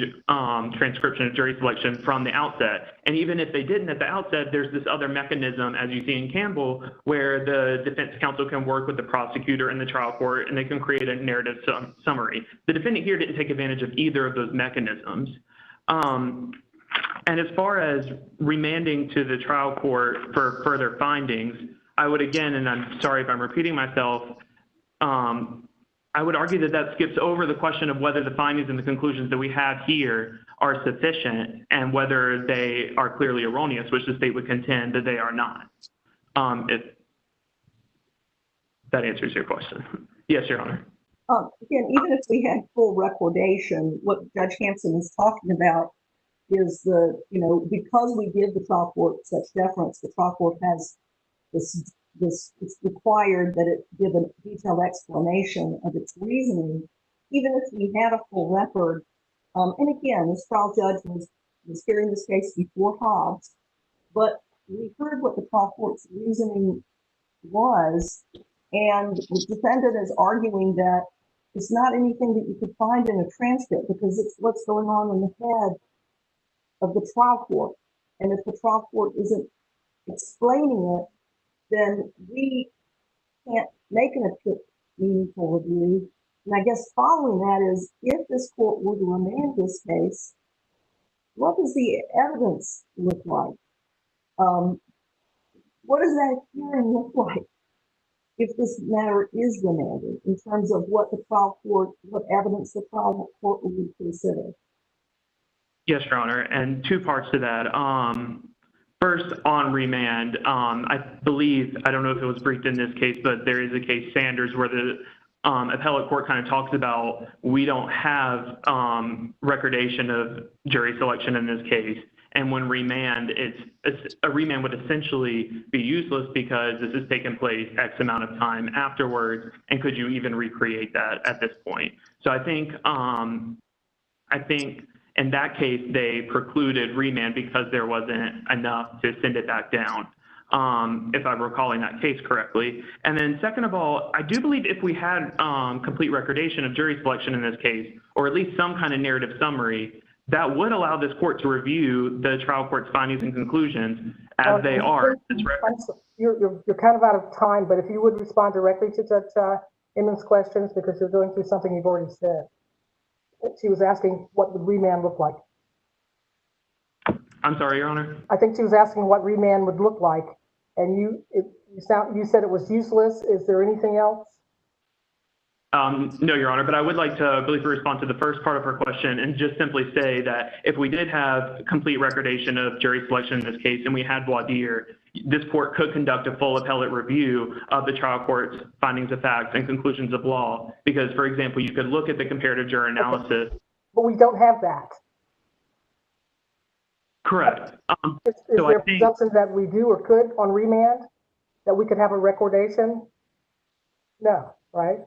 transcription of jury selection from the outset. And even if they didn't at the outset, there's this other mechanism, as you see in Campbell, where the defense counsel can work with the prosecutor and the trial court, and they can create a narrative summary. The defendant here didn't take advantage of either of those mechanisms. And as far as remanding to the trial court for further findings, I would again, and I'm sorry if I'm repeating myself, I would argue that that skips over the question of whether the findings and the conclusions that we have here are sufficient and whether they are clearly erroneous, which the state would contend that they are not. If that answers your question. Yes, Your Honor. Again, even if we had full recordation, what Judge Hanson is talking about is because we give the trial court such deference, the trial court has it's required that it give a detailed explanation of its reasoning, even if we had a full record. And again, this trial judge was hearing this case before Hobbs, but we heard what the trial court's reasoning was, and the defendant is arguing that it's not anything that you could find in a transcript because it's what's going on in the head of the trial court. And if the trial court isn't explaining it, then we can't make a meaningful review. And I guess following that is, if this court were to remand this case, what does the evidence look like? What does that hearing look like if this matter is remanded in terms of what evidence the trial court would consider? Yes, Your Honor, and two parts to that. First, on remand, I believe, I don't know if it was briefed in this case, but there is a case, Sanders, where the appellate court kind of talks about we don't have recordation of jury selection in this case. And when remand, a remand would essentially be useless because this has taken place X amount of time afterwards, and could you even recreate that at this point? So I think in that case, they precluded remand because there wasn't enough to send it back down, if I'm recalling that case correctly. And then second of all, I do believe if we had complete recordation of jury selection in this case, or at least some kind of narrative summary, that would allow this court to review the trial court's findings and conclusions as they are. You're kind of out of time, but if you would respond directly to Judge Inman's questions, because you're going through something you've already said. She was asking what would remand look like. I'm sorry, Your Honor. I think she was asking what remand would look like, and you said it was useless. Is there anything else? No, Your Honor, but I would like to briefly respond to the first part of her question and just simply say that if we did have complete recordation of jury selection in this case and we had voir dire, this court could conduct a full appellate review of the trial court's findings of facts and conclusions of law. Because, for example, you could look at the comparative juror analysis. Okay. But we don't have that. Correct. Is there a presumption that we do or could on remand, that we could have a recordation? No, right?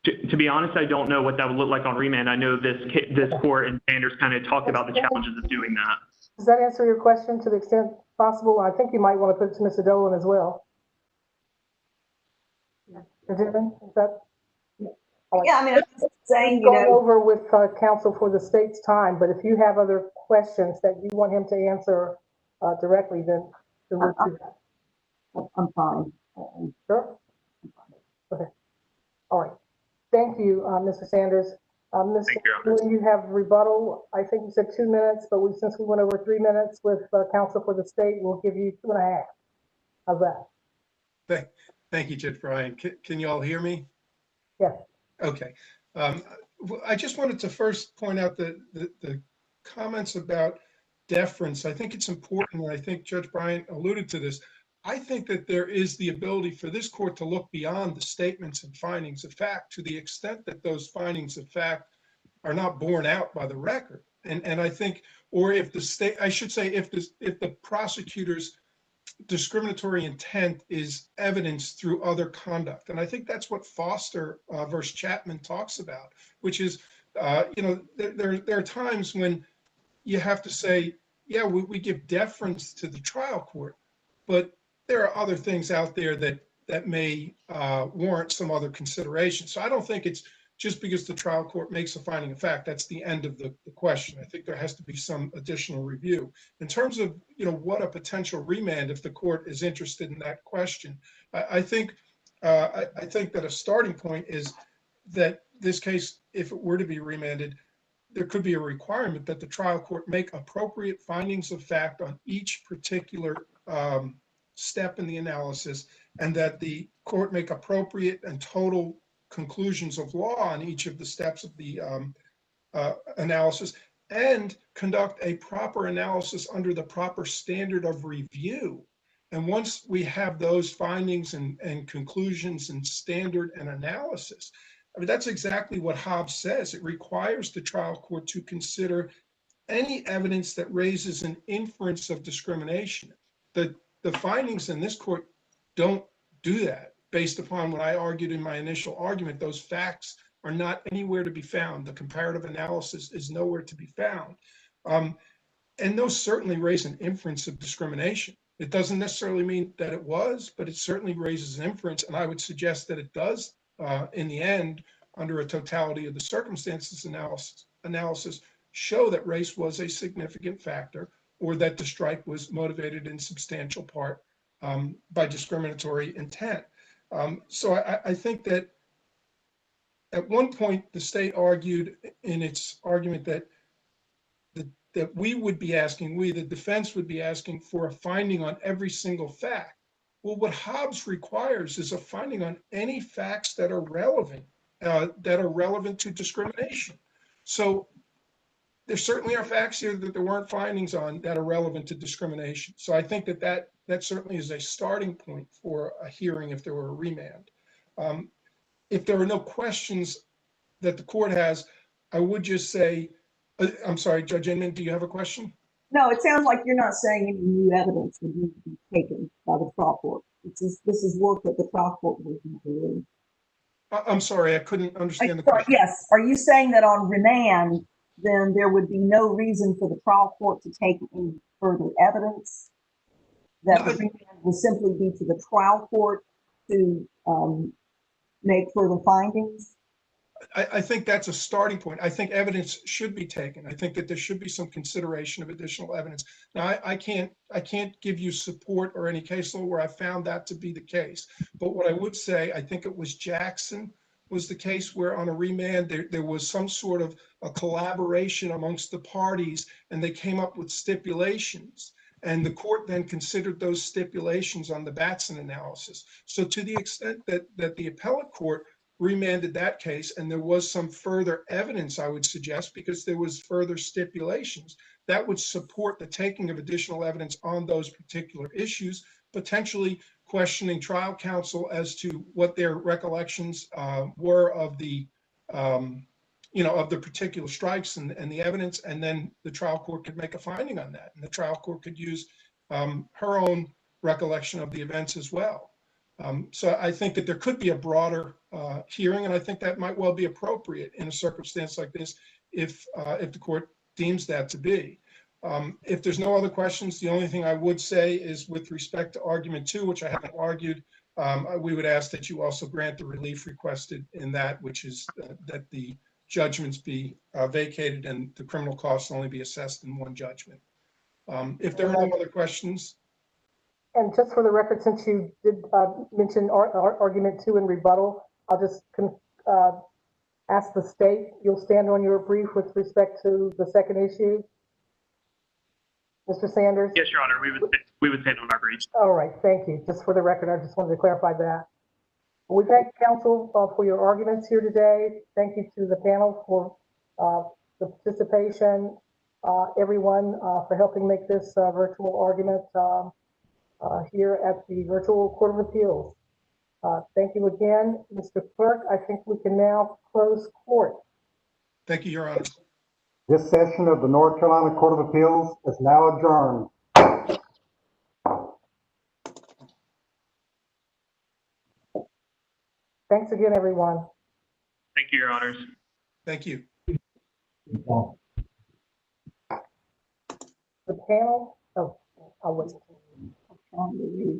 To be honest, I don't know what that would look like on remand. I know this court and Sanders kind of talked about the challenges of doing that. Does that answer your question to the extent possible? I think you might want to put it to Mr. Dolan as well. Yeah. Is that? Yeah, I mean, I'm just saying, you going know, over with counsel for the state's time, but if you have other questions that you want him to answer directly, then we'll do that. I'm fine. Sure. Okay. All right. Thank you, Mr. Sanders. Mr. When you have rebuttal, I think you said 2 minutes, but since we went over 3 minutes with counsel for the state, we'll give you 2.5. How's that? Thank you, Judge Bryan. Can you all hear me? Yeah. Okay. I just wanted to first point out the comments about deference. I think it's important, and I think Judge Bryan alluded to this. I think that there is the ability for this court to look beyond the statements and findings of fact to the extent that those findings of fact are not borne out by the record. And I think, or if the state, I should say, if the prosecutor's discriminatory intent is evidenced through other conduct. And I think that's what Foster versus Chapman talks about, which is, there are times when you have to say, yeah, we give deference to the trial court, but there are other things out there that may warrant some other consideration. So I don't think it's just because the trial court makes a finding of fact, that's the end of the question. I think there has to be some additional review. In terms of, what a potential remand, if the court is interested in that question, I think that a starting point is that this case, if it were to be remanded, there could be a requirement that the trial court make appropriate findings of fact on each particular step in the analysis, and that the court make appropriate and total conclusions of law on each of the steps of the analysis, and conduct a proper analysis under the proper standard of review. And once we have those findings and conclusions and standard and analysis, I mean, that's exactly what Hobbs says. It requires the trial court to consider any evidence that raises an inference of discrimination. The findings in this court don't do that. Based upon what I argued in my initial argument, those facts are not anywhere to be found. The comparative analysis is nowhere to be found. And those certainly raise an inference of discrimination. It doesn't necessarily mean that it was, but it certainly raises an inference. And I would suggest that it does, in the end, under a totality of the circumstances analysis, show that race was a significant factor, or that the strike was motivated in substantial part by discriminatory intent. So I think that at one point the state argued in its argument that we would be asking, the defense would be asking for a finding on every single fact. Well, what Hobbs requires is a finding on any facts that are relevant to discrimination. So there certainly are facts here that there weren't findings on that are relevant to discrimination. So I think that certainly is a starting point for a hearing if there were a remand. If there are no questions that the court has, I would just say I'm sorry, Judge Inman, do you have a question? No, it sounds like you're not saying any new evidence would need to be taken by the trial court. This is work that the trial court would be doing. I'm sorry, I couldn't understand the question. Yes, are you saying that on remand, then there would be no reason for the trial court to take any further evidence? That the remand would simply be to the trial court to make further findings? I think that's a starting point. I think evidence should be taken. I think that there should be some consideration of additional evidence. Now, I can't give you support or any case law where I found that to be the case. But what I would say, I think it was Jackson was the case where on a remand, there was some sort of a collaboration amongst the parties and they came up with stipulations. And the court then considered those stipulations on the Batson analysis. So to the extent that the appellate court remanded that case and there was some further evidence, I would suggest, because there was further stipulations that would support the taking of additional evidence on those particular issues, potentially questioning trial counsel as to what their recollections were of the of the particular strikes and the evidence, and then the trial court could make a finding on that, and the trial court could use her own recollection of the events as well. So I think that there could be a broader hearing, and I think that might well be appropriate in a circumstance like this if the court deems that to be. If there's no other questions, the only thing I would say is with respect to argument 2, which I haven't argued, we would ask that you also grant the relief requested in that, which is that the judgments be vacated and the criminal costs only be assessed in one judgment. If there are no other questions. And just for the record, since you did mention argument 2 in rebuttal, I'll just ask the state, you'll stand on your brief with respect to the second issue? Mr. Sanders? Yes, Your Honor, we would stand on our briefs. All right, thank you. Just for the record, I just wanted to clarify that. We thank counsel for your arguments here today. Thank you to the panel for the participation, everyone for helping make this virtual argument here at the Virtual Court of Appeals. Thank you again, Mr. Clerk. I think we can now close court. Thank you, Your Honor. This session of the North Carolina Court of Appeals is now adjourned. Thanks again, everyone. Thank you, Your Honors. Thank you. The panel, oh, I'll wait.